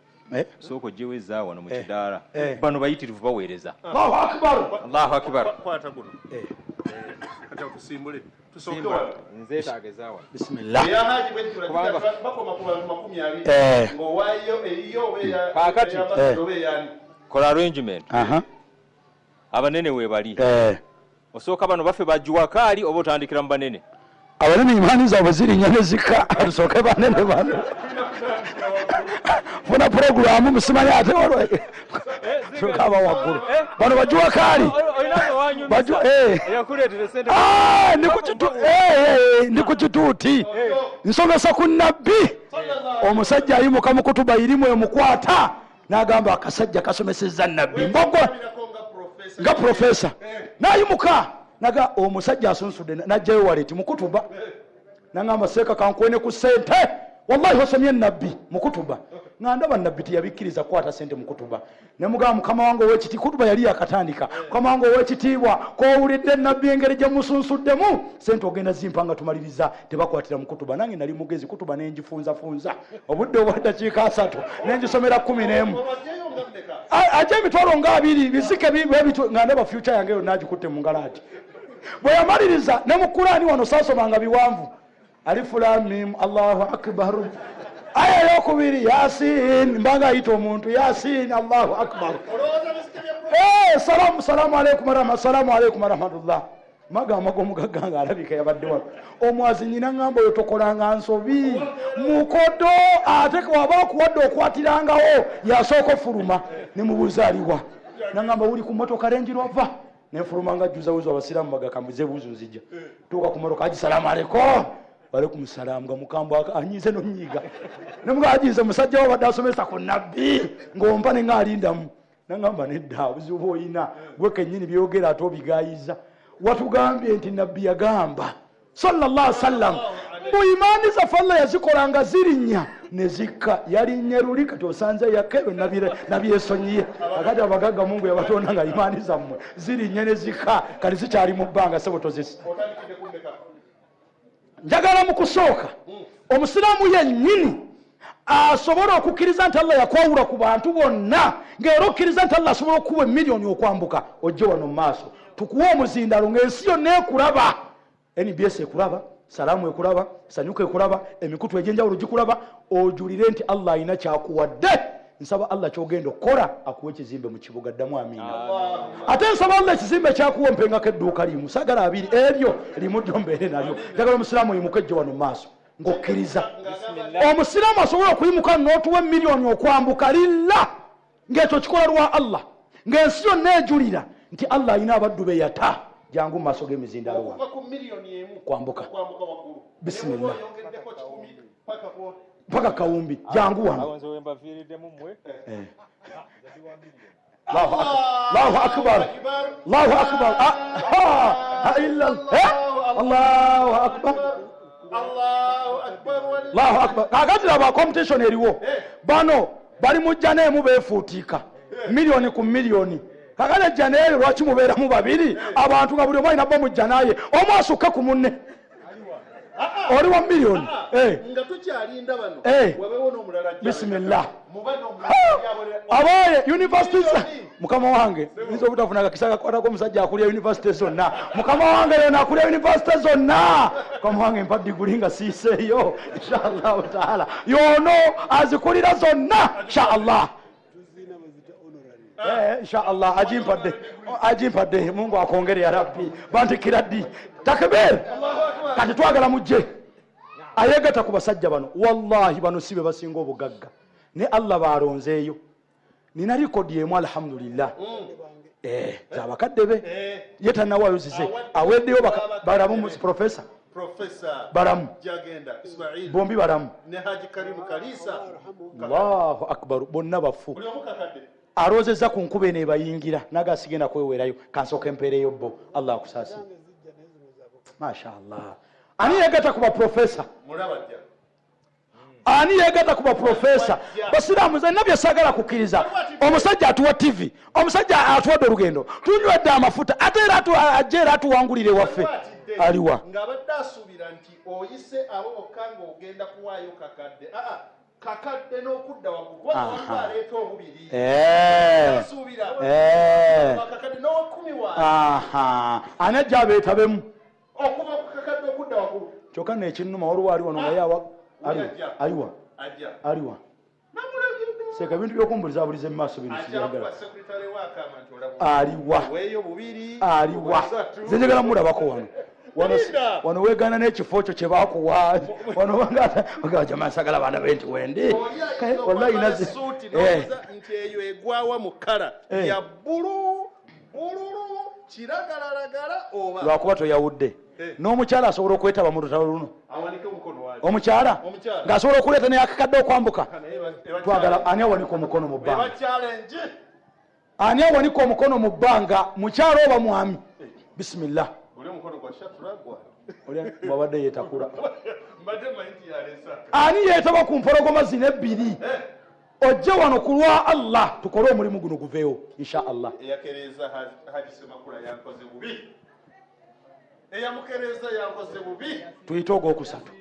soko jiweza wano mu kidaala bano bayitirivu baweereza Allahu akbar Allahu akbar kwata guno ata tusimbule tusoke wano nzeetaageza wano bismillah ya haji bwe tulakita bakoma ku 20 ngo wayo eriyo weya kakati yani kola arrangement abanene webali osooka bano baffe bajuwakaali oba otandikira mu banene abanene imani zaabwe zirinya ne zikka tusooke banene bano funa programu musimanye ate olwo tukaba waggulu bano bajuwakaali ndi ku kituuti nsomesa ku nabbi omusajja ayimuka mu kutuba irimu emukwata n'agamba akasajja kasomesezza nabbi mbogo nga profesa n'ayimuka naga omusajja asunsudde najjayo waleti mu kutuba nangamba seeka kankwene ku ssente wallahi osomye nabbi mu kutuba ngandaba nabbi teyabikkiriza kukwata ssente mu kutuba ne mugamba mukama wange ow'ekiti kutuba yali yakatandika mukama wange ow'ekitiibwa kowulidde nabbi engeri gye musunsuddemu ssente ogenda zimpa nga tumaliriza tebakwatira mu kutuba nange nali mugezi kutuba nenjifunzafunza obudde obwa ddakiika 3 nengisomera 11 ajja emitwalo nga 2 bizike bwebitu ngandaba future yange yo nagikutte mu ngalaati bwe yamaliriza ne mu Kurani wano saasomanga biwanvu alifu lam mim Allahu akbar aya yokubiri yasin mbanga ayita omuntu yasin Allahu akbar salamu alaykum warahmatullah magamba gomugaganga alabika yabadde wano omwazi nyina ngamba oyo tokolanga nsobi mukodo ate waba kuwadde okwatirangawo yasooka ofuluma ne mubuzaaliwa nangamba uli ku motoka rengi lwava nenfuluma nga jjuza wuzo abasiraamu bagakambuze buuzo nzijja tuuka ku motoka aji salaamu alaykum walaikum salaam nga mukambwa anyize nonyiga nemugajize musajja wabadde asomesa ku nabbi ng'ompa ne ng'alindamu nangamba nedda obuzibu oyina gwe kennyini byogera ate obigayiza watugambye nti nabbi yagamba sallallahu alaihi wasallam mu imaani zaffe Allah yazikolanga zirinnya ne zikka yalinnya luli kati osanze yakebe nabyesonyiye akati abagagga Mungu yabatonda nga imaani zammwe zirinnya ne zikka kati zikyali mu bbanga sebo tozisa njagala mu kusooka omusiraamu yennyini asobola okukkiriza nti Allah yakwawula ku bantu bonna ng'era okkiriza nti Allah asobola okukuwa miliyoni okwambuka ojje wano mu maaso tukuwa omuzindalo ng'ensi yonna ekulaba NBS ekulaba Salamu ekulaba Sanyuka ekulaba emikutu egy'enjawulo gikulaba ojulire nti Allah alina kyakuwadde nsaba Allah kyogenda okukola akuwa ekizimbe mu kibuga ddamu amiina ate nsaba Allah ekizimbe kyakuwa mpengako edduuka limu sagala 2 ebyo limu jjo mbeere nalyo njagala omusiraamu oyimuka ejjo wano mu maaso ng'okkiriza omusiraamu asobola okuyimuka n'otuwa miliyoni okwambuka lilla ng'ekyo kikola lwa Allah ng'ensi yonna ejulira nti Allah alina abaddu be yata jangu mu maaso g'emizindalo wa kwambuka bisimillah paka kawumbi jangu wano Allahu akbar Allahu akbar Allahu akbar Allahu akbar kakati laba competition eriwo bano bali mujja neemu beefuutiika miliyoni ku miliyoni kakati ejjana eyo lwaki mubeeramu babiri abantu nga buli omu alina bomujja naye omu asukka ku munne oli wa miliyoni nga tukyalinda bano wabeewo n'omulala bisimillah abaye universities mukama wange nzo obutafuna akakisa kakwatako omusajja akulya university zonna mukama wange yona akulya university zonna mukama wange mpa diguli nga siiseeyo inshallah taala yono azikulira zonna inshallah inshallah ajimpadde Mungu akongere ya rabbi bantikira ddi takbir kati twagala mujje ayegata ku basajja bano wallahi bano sibe basinga obugagga ne Allah balonzeeyo nina rekodi emu alhamdulillah zabakadde be yetanawaayo zize aweddeyo balamu professor balamu jagenda Ismail bombi balamu ne Haji Karimu Kalisa Allahu akbar bonna bafu buli omukakadde arozeza ku nkuba eno ebayingira nagasigenda kwewerayo kansooka empeereyo bo Allah akusaasi mashallah ani yagata kuba profesa ani yegatta kuba profesa basiraamu nze nabyo saagala kukkiriza omusajja atuwa tv omusajja atuwadde olugendo tunywedde amafuta ate era ajja era atuwangulire waffe aliwa ng'abadde asuubira nti oyise abo bokka ng'ogenda kuwaayo kakadde kakadde n'okudda waggulu aleeta obubiri asuubira kakadde n'owekumi waani ani ajja abeetabemu okuva ku kakadde okudda waggulu kyokka nekinnuma waliwo ali wano naye aliwa seka ebintu by'okumbulizabuliza mu maaso bino siyagala aliwa nze njagala mulabako wano weegana n'ekifo kyo kye baakuwa wano jamaa sagala baana be nti wende wallahi nti eyo egwawa mu kala ya bululu kiragalalagala oba lwakuba toyawudde n'omukyala asobola okwetaba mu lutalo luno omukyala ng'asobola okuleeta naye akakadde okwambuka twagala ani awanika omukono mu bbanga ani awanika omukono mu bbanga mukyala oba mwami bisimillah wabadde yeetakula ani yeetaba ku mpologoma zino ebbiri ojje wano ku lwa Allah tukole omulimu guno guveewo insha Allah tuyite ogwokusatu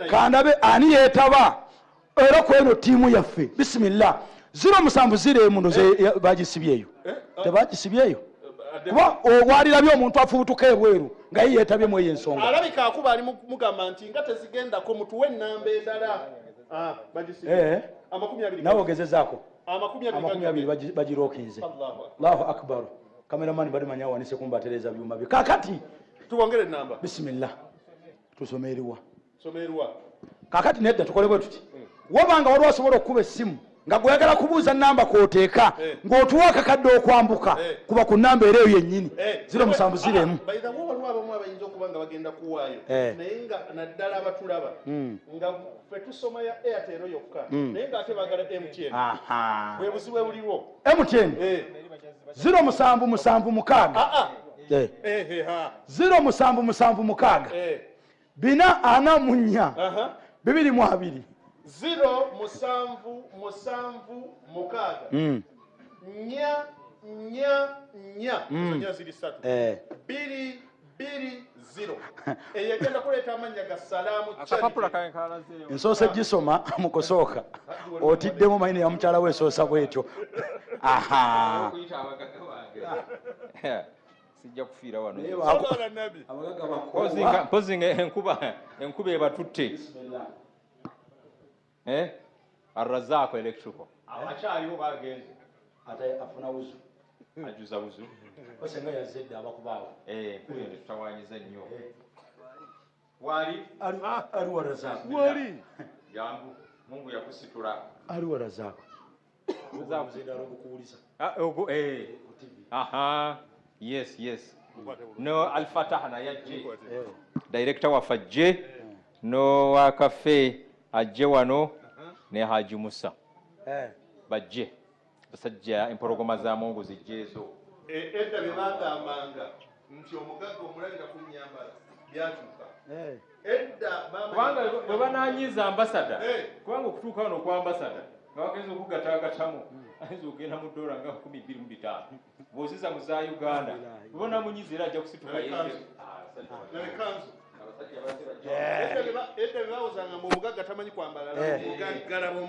kandabe ani yeetaba era ku eno ttiimu yaffe bisimillah 070 muno bagisibyeyo tebagisibyeyo kuba walirabye omuntu afubutuka ebweru nga ye yeetabyemu eyo ensonga alabika akuba ali mugamba nti nga tezigendako mutuwe ennamba endala nawe ogezezaako 20 bagirookinze allahu akbar kameramani bali manya awanise kumbatereza byuma bye kakati tuwongere ennamba bisimillah tusomerwa kakati nedda tukole bwe tuti wabanga waliwo asobola okukuba essimu nga gweyagala kubuuza namba kwoteeka ng'otuwa akakadde okwambuka kuba ku namba era eyo yennyini 070 waliwo abamu abayinza okuba nga bagenda kuwaayo naye nga naddala abatulaba nga fe tusoma ya airtel yokka naye ng'ate baagala mtn bwe buzibu buliwo mtn 077 077 bina ana munya 2 0 nya ziri 3 2 0 eyagenda kuleeta amanya ga Salamu ensoosa gisoma mukosooka otiddemu mayine ya mukyala we ensoosa bwetyo sijja kufiira wano mpozi enkuba ebatutte Arrazako electrical akyaliwo bagenze ate afuna wuzu ajuza wuzu osenga yazedde abakubaawo kuyo tutawanyiza nnyo wali ali wa Razako wali jangu Mungu yakusitula ali wa Razako zidaro okuwuliza yes no Al-Fatah na yajje director wa fajje no wa cafe ajje wano ne Haji Musa bajje basajja empologoma za Mungu zijjezo edda bebagambanga nti omugagga omulabira ku nyambala byatuuka edda kubanga bwe bananyiza ambasada kubanga okutuuka wano kwa ambasada nga bagenza okugatagatamu ayinza okugenda mu dola nga 12,500 bw'oziza mu za Uganda bwona munyiza era ajja kusituka nekanzu edda bebawozanga mu mugagga tamanyi kwambala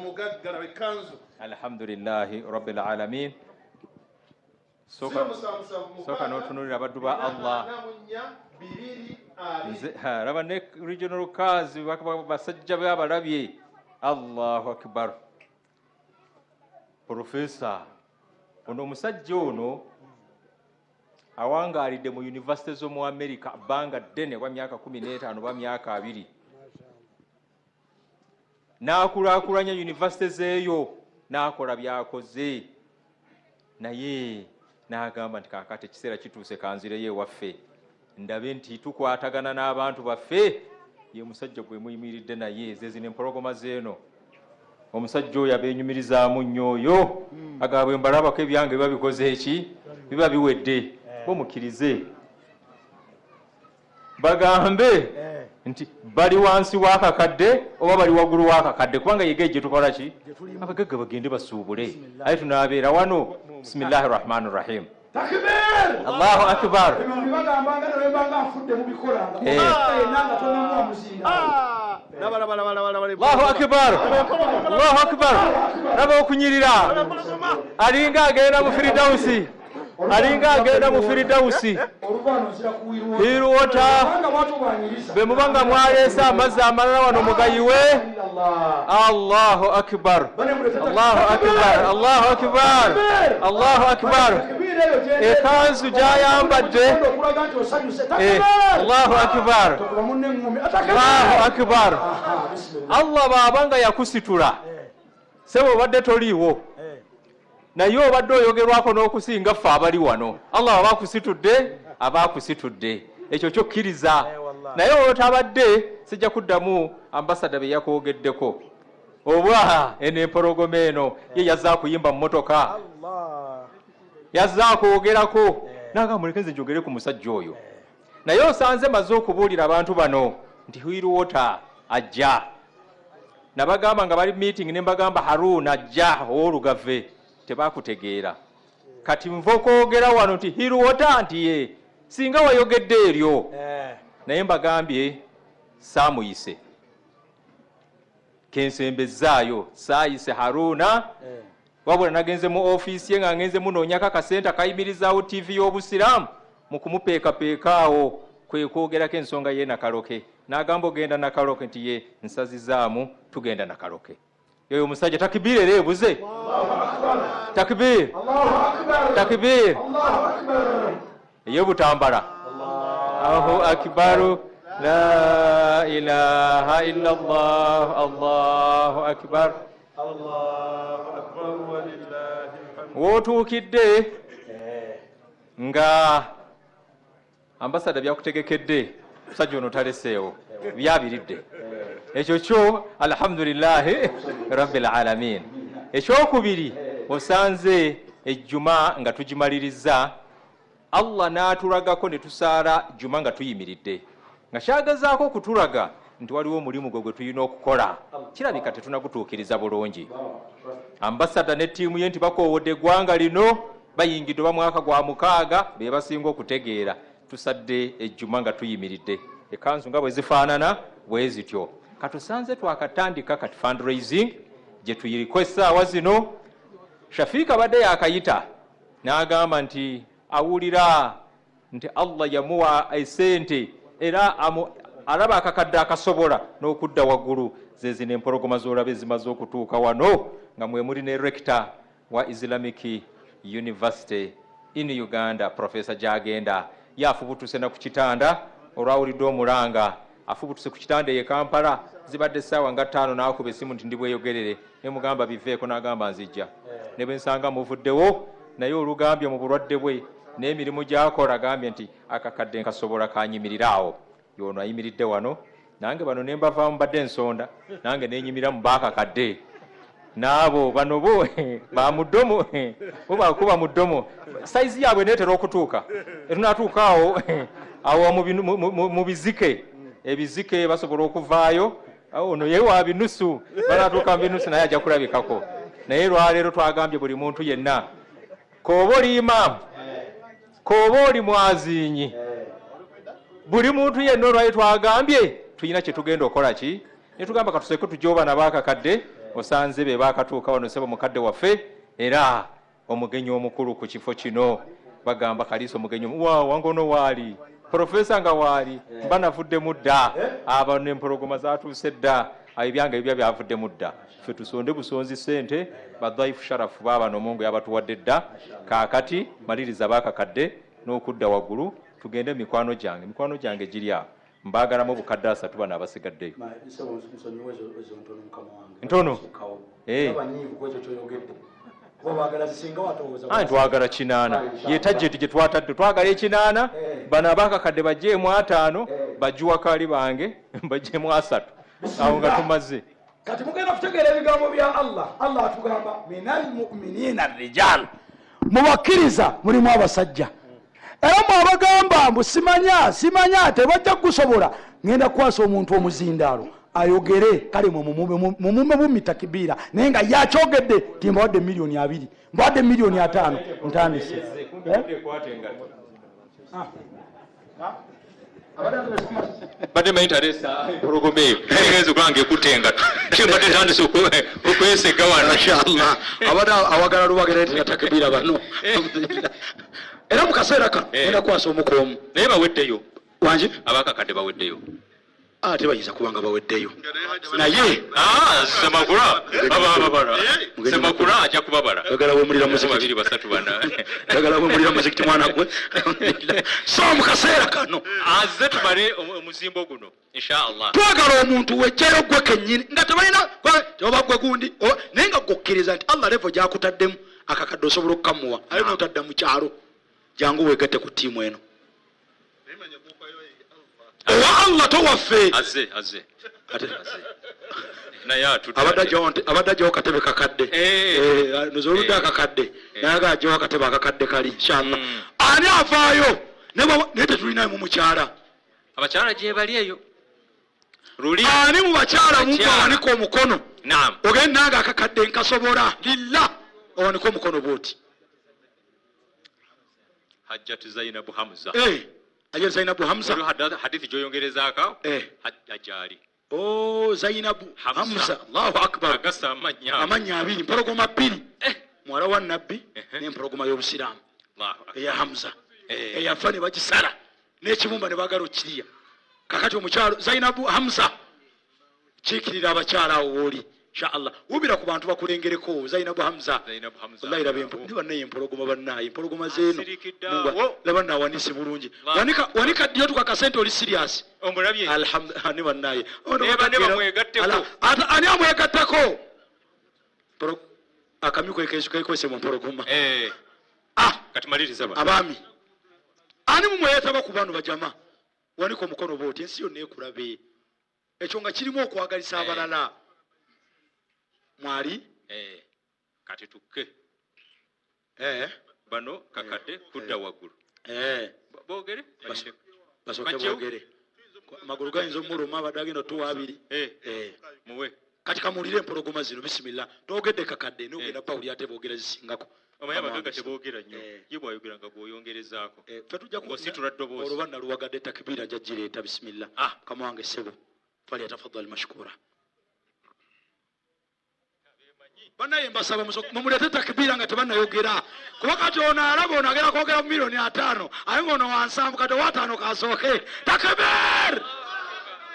mugaggala bekanzu alhamdulillahi rabbil alamin soka n'otunuulira abaddu ba Allah raba ne regional cars basajja babalabye Allahu akbar professor ono omusajja ono awangaalidde mu university z'omu America bbanga ddene wa myaka 15 ba myaka 2 n'akulaakulanya university zeeyo n'akola byakoze naye n'agamba nti kaakati ekiseera kituuse kanzireyo ewaffe ndabe nti tukwatagana n'abantu baffe ye musajja gwe muyimiridde naye zezino empologoma zeeno omusajja oyo abeenyumirizaamu nnyo oyo agabwe mbalabako ebyange biba bikoze eki biba biwedde bomukkirize bagambe nti bali wansi w'akakadde oba bali waggulu w'akakadde kubanga yegeye gye tukola ki abagagga bagende basuubule aye tunaabeera wano bisimillahi rahmani rahim allahu akbar allahu akbar allahu akbar raba okunyirira alinga agenda mu firidausi alinga agenda mu firidausi hiruwota be mubanga mwaleese amazzi amalala wano mugayiwe allahu akbar allahu akbar allahu akbar allahu akbar ekanzu gyayambadde allahu akbar allahu akbar allah baabanga yakusitula sebo obadde toliiwo naye obadde oyogerwako n'okusinga ffe abali wano allah abakusitudde ekyo kyokkiriza naye otabadde sijja kuddamu ambasada be yakwogeddeko oba eno empologoma eno ye yazza kuyimba mu motoka yazza kwogerako naga muleke nze njogere ku musajja oyo naye osanze maze okubuulira abantu bano nti hiruwota ajja nabagamba nga bali meeting ne mbagamba Harun ajja ow'olugave tebakutegeera kati nva okwogera wano nti hiruwota nti ye singa wayogedde eryo naye mbagambye saamuyise kensembezaayo saayise Haruna wabula nagenze mu ofiisi ye nga ngenze munoonyako akasente kayimirizaawo TV y'obusiraamu mu kumupeekapeekaawo kwe kwogerako ensonga ye Nakaloke n'agamba ogenda Nakaloke nti ye nsazizaamu tugenda Nakaloke yoyo omusajja takibiri era ebuze takibiri takibiri ey'obutambala allahu akbaru la ilaha illa allah allahu akbar wootuukidde nga ambasada byakutegekedde musajja ono taleseewo byabiridde ekyo kyo alhamdulillahi rabbil alamin ekyokubiri osanze ejjuma nga tugimaliriza allah n'atulagako ne tusaala jjuma nga tuyimiridde nga kyagazaako okutulaga nti waliwo omulimu gwe tulina okukola kirabika tetunagutuukiriza bulungi ambasada ne ttiimu ye nti bakoowodde eggwanga lino bayingidde oba mwaka gwa 6 be basinga okutegeera tusadde ejjuma nga tuyimiridde ekanzu nga bwe zifaanana bwe zityo katusanze twakatandika kati fundraising gye tuyiriko essaawa zino shafiika badde yakayita n'agamba nti awulira nti allah yamuwa esente era alaba akakadde akasobola n'okudda waggulu zezino empologoma z'olaba ezimaze okutuuka wano nga mwe muli ne rector wa Islamic University in Uganda Professor Jagenda yafubutuse na ku kitanda olwawulidde omulanga afubutuse ku kitanda ye Kampala zibadde essaawa nga 5 n'akuba essimu nti ndibweyogerere ne mugamba biveeko n'agamba nzijja ne bwe nsanga muvuddewo naye olugambye mu bulwadde bwe n'emirimu gy'akola agambye nti akakadde nkasobola kanyimirirawo yono ayimiridde wano nange bano ne mbavaamu badde ensonda nange neenyimira mu baakakadde n'abo bano bo bamuddomo bo bakuba muddomo saizi yaabwe neetera okutuuka etunatuukaawo awo mu bizike ebizike basobola okuvaayo ono ye wa binusu banatuuka mu binusu naye ajja kulabikako naye lwaleero twagambye buli muntu yenna kooba oli imaamu kooba oli mwazinyi buli muntu yenna olwali twagambye tulina kye tugenda okola ki ne tugamba katuseko tujooba nabaakakadde osanze be baakatuuka wano sebo mukadde waffe era omugenyi omukulu ku kifo kino bagamba kaliisa omugenyi wangono waali profesa nga waali mba navuddemu dda abano empologoma zatuuse dda ebyange ebyo byavuddemu dda ffe tusonde busonzi ssente badhaifu sharafu baabano Mungu yabatuwadde dda kaakati maliriza baakakadde n'okudda waggulu tugende mikwano gyange giri awo mbaagalamu obukadde 3 bano abasigaddeyo ntono twagala 8 ye tajeti gye twatadde twagala 8 bano abaakakadde bajeemu 5 bajuwakali bange bajeemu 3 awo nga tumaze kati mugenda kutegeera ebigambo bya allah atugamba minal mu'minina rijal mubakkiriza mulimu abasajja era mwabagamba mbu simanya tebajja kusobola ngenda kukwasa omuntu omuzindaalo ayogere kale mumume bumi takibira naye nga yakyogedde ti mbawadde $2,000,000 mbawadde $5,000,000 ntandise badde mainteresa progome egenze kulange kutenga kimbadde tandise okweseka wano inshallah abada awagala lubagera eti takibira bano era mu kaseera kano ngenda kukwasa omukomu naye baweddeyo wangi abakakadde baweddeyo ate bayinza kubanga baweddeyo naye semakula ajja kubabala agala wemulira muzikiti agala wemulira muzikiti mwana gwe so mu kaseera kano azze tubale omuzimbo guno inshallah twagala omuntu wejjayo gwe kennyini nga tebalina oba gwe gundi naye nga gokkiriza nti allah levo gyakutaddemu akakadde osobola okukamuwa ali notadda mu kyalo jangu wegatte ku ttiimu eno owa allah towaffe azze abadde ajjawo katebe kakadde nozoludde akakadde naye agajjawo akatebe akakadde kali inshallah ani avaayo naye tetulinayo mu mukyala abakyala gye bali eyo ani mu bakyala muwanika omukono ogende nange akakadde nkasobola lilla owanika omukono bwoti hajjatu zainabu hamza ajja Zainabu Hamza hadithi gyoyongerezaako ajali Zainabu Hamza Allahu akbar agasa amanya 2 mpologoma 2 mwala wa nabbi n'empologoma y'obusiraamu eya Hamza eyafa ne bagisala n'ekibumba ne bagala okiriya kakati omukyalo Zainabu Hamza kiikirira abakyala awo wooli inshallah wubira ku bantu bakulengereko Zainabu Hamza wallahi rabe ndiba naye empologoma bannaye empologoma zeeno laba nawanisi bulungi wanika dio tukakasente oli serious omulabye alhamdulillah ni bannaye ata ani amwegattako akamiko ekekwese mu mpologoma kati maliriza abami ani mumweyetaba ku bano bajama wanika omukono booti ensi yonna ekulabe ekyo nga kirimu okwagalisa abalala mwali kati tukke bano kakadde kudda waggulu boogere basooke boogere amagulu gayinza omuluma abadde agenda otuwa 2 muwe kati kamuwulire empologoma zino bisimillah toogedde kakadde nogenda pawuli ate boogera zisingako omanyi amagaga teboogera nnyo ye bwayogera nga bw'oyongerezaako fesitula ddoboozi oluba naluwagadde takibira jajjireeta bisimillah kamuwange ssebo falyatafaddal mashkura banaye mbasaba mumulete takibira nga tebanayogera kuba kati ono alaba ono agera kwogera mu $5,000,000 aye ngaono wansambu kati ow'ataano kasooke takibir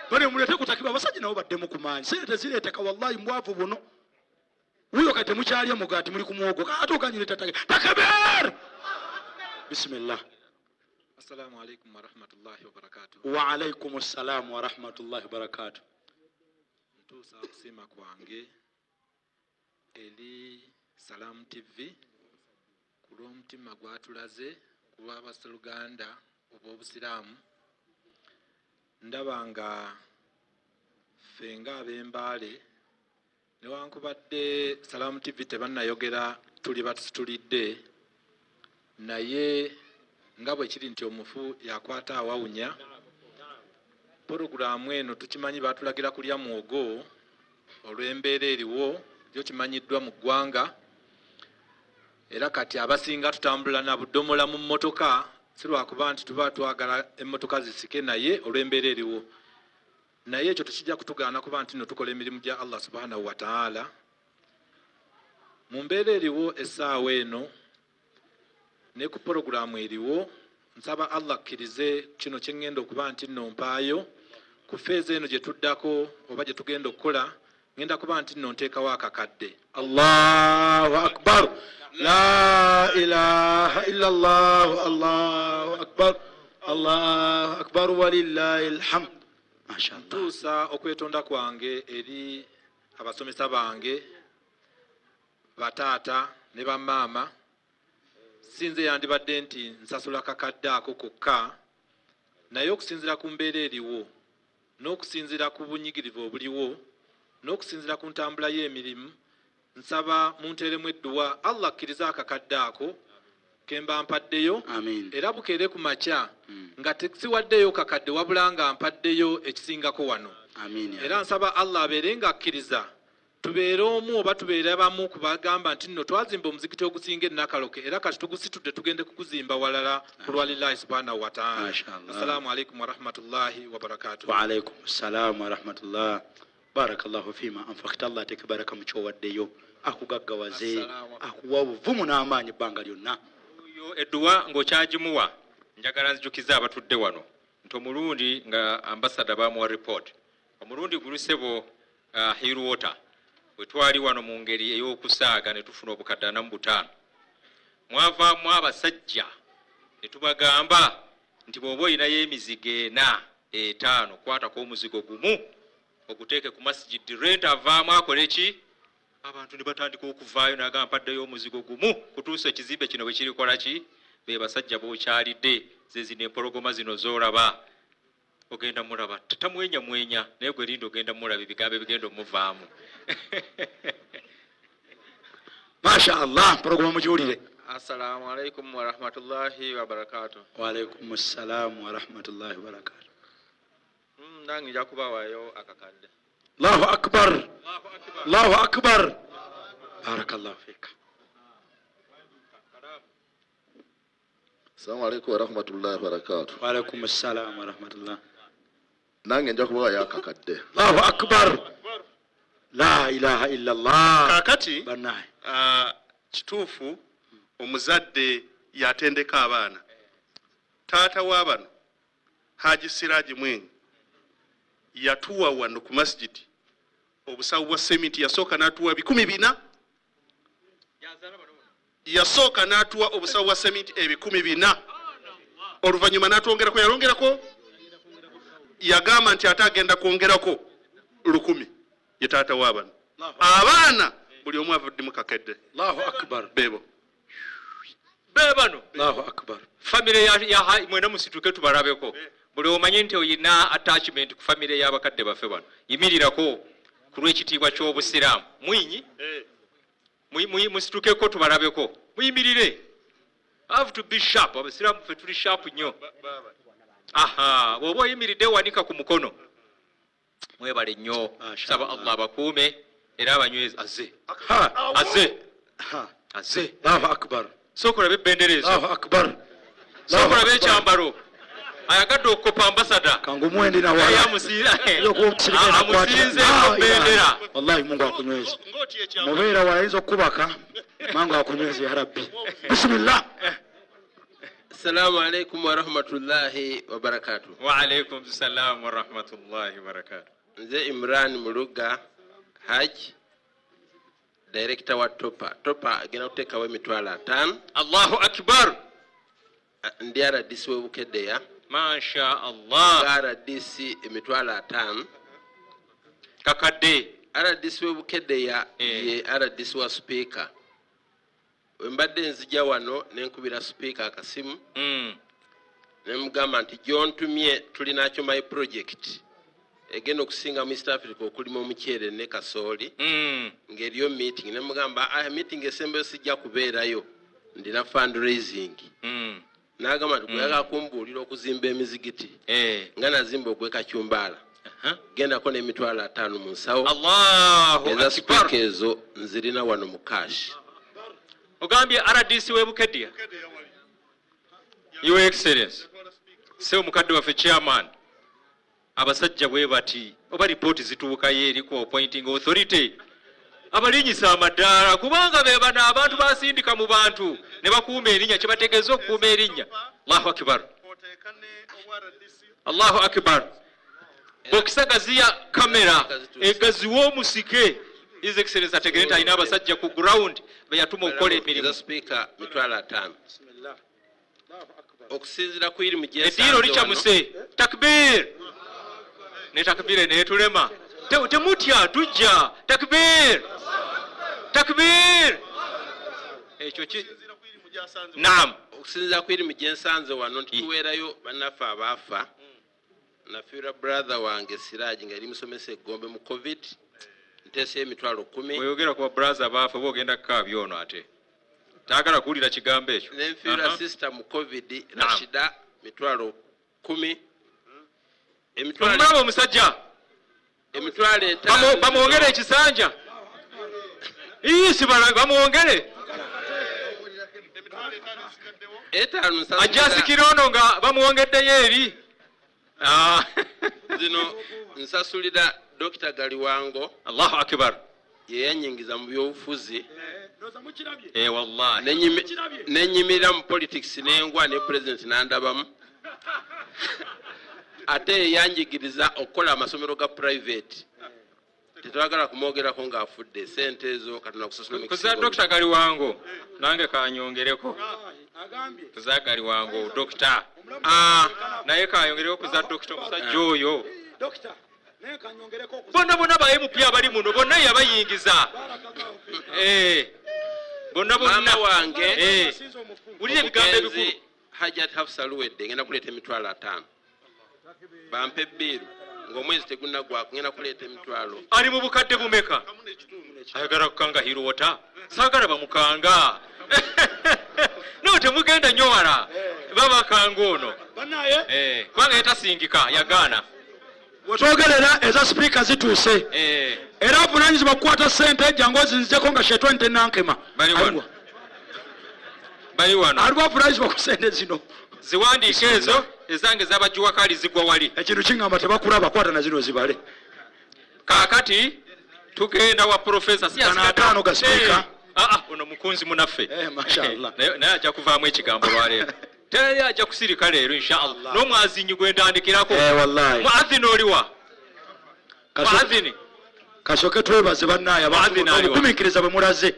bane mulete kutakibira abasajja nabo baddemu ku maanyi sente tezireeteka wallahi mbwavu buno wuyo kati temukyalya mugaati muli ku muwogo kati okanyireta takibir bismillah assalamu alaikum warahmatullahi wabarakatuh wa alaikum assalam warahmatullahi wabarakatuh ntuusa okusiima kwange eri Salam TV ku lw'omutima gwatulaze ku lw'abaseruganda obw'obusiraamu ndaba nga ffe ng'ab'Embale newankubadde Salam TV tebannayogera tuli batulidde naye nga bwe kiri nti omufu yakwata awawunya porogulaamu eno tukimanyi batulagira kulya mwogo olw'embeera eriwo yo kimanyiddwa mu ggwanga era kati abasinga tutambula na budomola mu mmotoka si lwakuba nti tuba twagala emmotoka zisike naye olw'embeera eriwo naye ekyo tekijja kutugaana kuba nti no tukola emirimu gya Allah subhanahu wa ta'ala mu mbeera eriwo essaawa eno ne ku porogulaamu eriwo nsaba Allah akkirize kino kye ŋŋenda okuba nti nno mpaayo ku feeza eno gye tuddako oba gye tugenda okukola ngenda kuba nti nno nteekawo akakadde Allahu akbar la ilaha illa Allah Allahu akbar Allahu akbar walillahi alhamd mashallah tuusa okwetonda kwange eri abasomesa bange bataata ne bamaama sinze yandibadde nti nsasula kakadde ako kokka naye okusinziira ku mbeera eriwo n'okusinziira ku bunyigirivu obuliwo n'okusinziira ku ntambula y'emirimu nsaba munteeremu edduwa Allah akkiriza akakadde ako ke mba mpaddeyo era bukeere ku makya nga siwaddeyo kakadde wabula nga mpaddeyo ekisingako wano. Era nsaba Allah abeere nga akkiriza tubeere omu oba tubeere bamu kubagamba nti nno twazimba omuzikiti ogusinga Nakaloke era kati tugusitudde tugende kukuzimba walala ku lwa lillahi subhanahu wa ta'ala. Assalamu alaikum wa rahmatullahi wa barakatuh. Wa alaikum assalam wa rahmatullah. Barakallahu fima anfaqta. Allah ateke baraka mu kyowaddeyo akugaggawaze akuwa obuvumu n'amaanyi ebbanga lyonna. Edduwa ng'okyagimuwa njagala nzijukiza abatudde wano nti omulundi nga ambasada bamuwa report omulundi gulusebo Hiru Water bwe twali wano mu ngeri ey'okusaaga ne tufuna obukadde 45 mwavaamu abasajja ne tubagamba nti bw'oba olinayo emizigo 4 5 kwatako omuzigo gumu oguteeke ku masjid rent avaamu akole ki abantu ne batandika okuvaayo n'agamba mpaddeyo omuzigo gumu kutuusa ekizimbe kino bwe kirikola ki be basajja b'okyalidde zezino empologoma zino zoolaba ogenda mulaba tatamwenya naye gwe linda ogenda mulaba ebigambo ebigenda omuvaamu. Masha Allah, empologoma mugiwulire. Assalamu alaikum wa rahmatullahi wa barakatuh. Wa alaikum assalam wa rahmatullahi wa barakatuh. Nange nja kubawaayo akakadde. Allahu akbar. Allahu akbar. Barakallahu fika. Assalamu alaikum wa rahmatullahi wa barakatuh. Wa alaikum assalam wa rahmatullah. Nange nja kubawaayo akakadde. Allahu akbar. La ilaha illa Allah. Kakati Banaye. Kituufu omuzadde yatendeka abaana. Taata w'abano Haji Siraji Mwengi yatuwa wano ku masjidi obusawo bwa semiti yasooka n'atuwa 400. Yasooka n'atuwa obusawo bwa semiti 400. Oluvannyuma n'atwongerako yalongerako yagamba nti ate agenda kwongerako 1,000 ye taata w'abano. Abaana buli omu avuddemu kakedde. Allahu akbar. Bebo. Bebano. Allahu akbar. Family ya mwena musituke tubalabeko. Buli omanyi nti oyina attachment ku family y'abakadde baffe bano. Yimirirako ku lw'ekitiibwa ky'obusiraamu. Mwinyi? Musitukeko tubalabeko. Muyimirire. Have to be sharp. Abasiraamu ffe tuli sharp nnyo. Aha, bw'oba oyimiridde wanika ku mukono. Mwebale nnyo. Saba Allah abakuume era abanywezi azze. Azze. Allahu akbar. Sooka olabe ebbendera ezo. Allahu akbar. Sooka olabe ekyambalo. Ayagadde okukopa ambasada. Kangu mwendi na wala. Amusinze ku bendera. Wallahi Mungu akunyweze. Mubeera wayinza okubaka. Mungu akunyweze ya Rabbi. Bismillah. Assalamu alaikum wa rahmatullahi wa barakatuh. Wa alaikum salam wa rahmatullahi wa barakatuh. Nze Imran Muluga Haji, director wa Topa agenda kuteekawo emitwalo 5. Allahu akbar. Ndi RDC w'Obukeddeya. Masha Allah. RDC emitwalo 5. Kakadde. RDC w'Obukeddeya ye RDC wa speaker. Wembadde nzija wano nenkubira speaker akasimu. Nemugamba nti gy'ontumye tulinakyo my project. Egenda okusinga mu East Africa okulima omukyere ne kasooli. Ng'eriyo meeting. Nemugamba meeting esembeyo sijja kubeerayo. Ndina fundraising. N'agamba nti kuyagala kumbuulira okuzimba emizigiti. Nga nazimba Gw'e gendako n'emitwalo 5 mu nsawo. Allahu akbar. Speaker ezo nzirina wano mu cash. Ogambye RDC w'Obukeddeya. Your Excellency. Seo mukadde waffe chairman. Abasajja bwe bati oba report zituukayo eri ku appointing authority. Abalinyisa amadaala kubanga be bana abantu basindika mu bantu ne bakuuma erinnya kye bategeeza okukuuma erinnya. Allahu akbar. Allahu akbar. Bokisagaziya kamera egaziwa omusike. His Excellency ategeera nti alina abasajja ku ground be yatuma okukola emirimu. Speaker mitwalo 5. Okusinziira ku iri mu gyensanze eddiiro likyamuse. Takbir. Ne takbir neetulema. Temutya tujja. Takbir. Takbir. Ekyo ki? Naam. Okusinziira ku iri mu gyensanze wano nti tuweerayo bannaffe abaafa. Nafiira brother wange Siraji nga eri musomesa eggombe mu COVID. Nteeseyo emitwalo 10. Oyogera ku brother baafe bw'ogenda kukaabya ono ate. Taagala kuwulira kigambo ekyo. Nenfiira sister mu COVID Rashida mitwalo 10 Tumulaba omusajja emitwalo 5 bamwongere ekisanja sibala bamwongere ajasikira ono nga bamwongeddeyo eri zino nsasulira Dr. Galiwango. Allahu akbar. Yeyanyingiza mu byobufuzi wallahi nenyimira mu politics nengwa ne president nandabamu ate yanjigiriza okukola amasomero ga private tetwagala kumwogerako ng'afudde sente ezo katuna kusasula kuza Dr. Galiwango nange kanyongereko kuza Galiwango Dr. naye kanyongereko kuza Dr. musajja oyo bonna ba MP abali muno bonna yabayingiza bonna mama wange ulire bigambo ebikulu Hajat Hafsa Luwedde ngenda kuleeta emitwalo 5 bampe biru ng'omwezi tegunnagwako ngenda kuleeta emitwalo ali mu bukadde bumeka ayagala kukanga hiruwota saagala bamukanga no temugenda nnyo wala babakanga ono kubanga yetasingika yagaana wetwogerera eza sipiika zituuse era avunanyizibwa kukwata ssente jangu ozinzizeko nga shetwente nankema bali wano aliwo avunanyizibwa ku ssente zino ziwandiika ezo ezange zabajuwakali zigwa wali ekintu kingamba tebakulaba kwata na zino zibale kaakati tugenda wa profesa ataano ga sipiika ono mukunzi munaffe mashallah naye ajja kuvaamu ekigambo lwaleero teri ajja kusirika leero inshallah n'omwazinyi gwendandikirako muadhini oliwa muadhini kasooke twebaze bannaaya obugumiikiriza bwe mulaze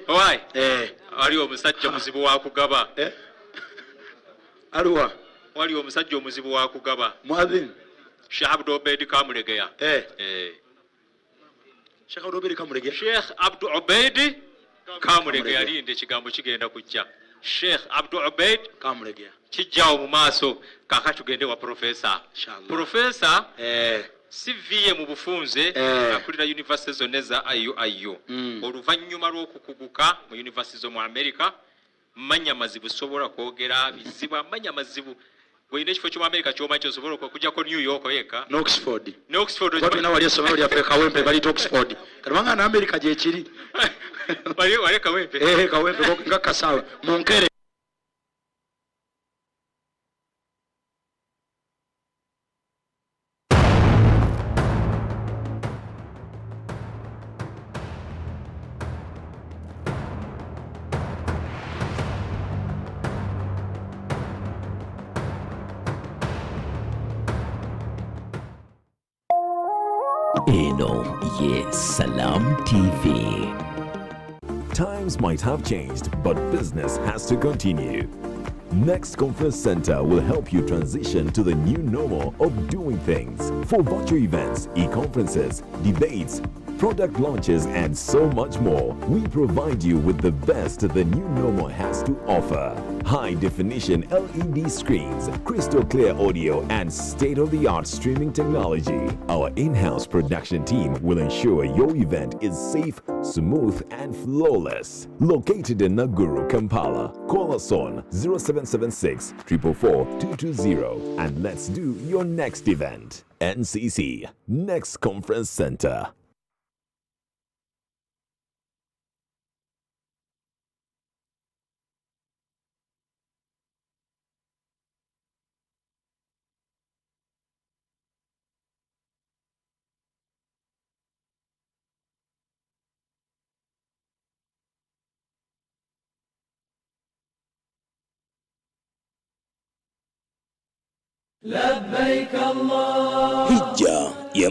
waliwo omusajja muzibu wa kugaba aliwa waliwo omusajja omuzibu wa kugaba muadhini Sheikh Abdul Obeid Kamulegeya Sheikh Abdul Obeid Kamulegeya Sheikh Abdul Obeid Kamulegeya alinde ekigambo kigenda kujja Sheikh Abdul Obeid Kamulegeya kijjawo mu maaso kaakati tugende wa profesa profesa CV mu bufunze akulira university zonna za IU oluvannyuma lw'okukuguka mu university zo mu America manya mazibu sobola kwogera bizibu amanya mazibu gwine ekifo ky'omu America ky'omanyi kyosobola okujjako New York yeka Oxford waliwo wali essomero lyaffe Kawempe baliyita Oxford kati banga na America gyekiri wali Kawempe Kawempe nga Kasawe Munkere. Eno, yes, Salam TV. Times might have changed, but business has to continue. Next Conference Center will help you transition to the new normal of doing things. For virtual events, e-conferences, debates, product launches, and so much more, we provide you with the best the new normal has to offer. High-definition LED screens, crystal clear audio, and state-of-the-art streaming technology. Our in-house production team will ensure your event is safe, smooth, and flawless. Located in Naguru, Kampala, call us on 0776 444 220 and let's do your next event. NCC, Next Conference Center. لبيك الله. Hijja ya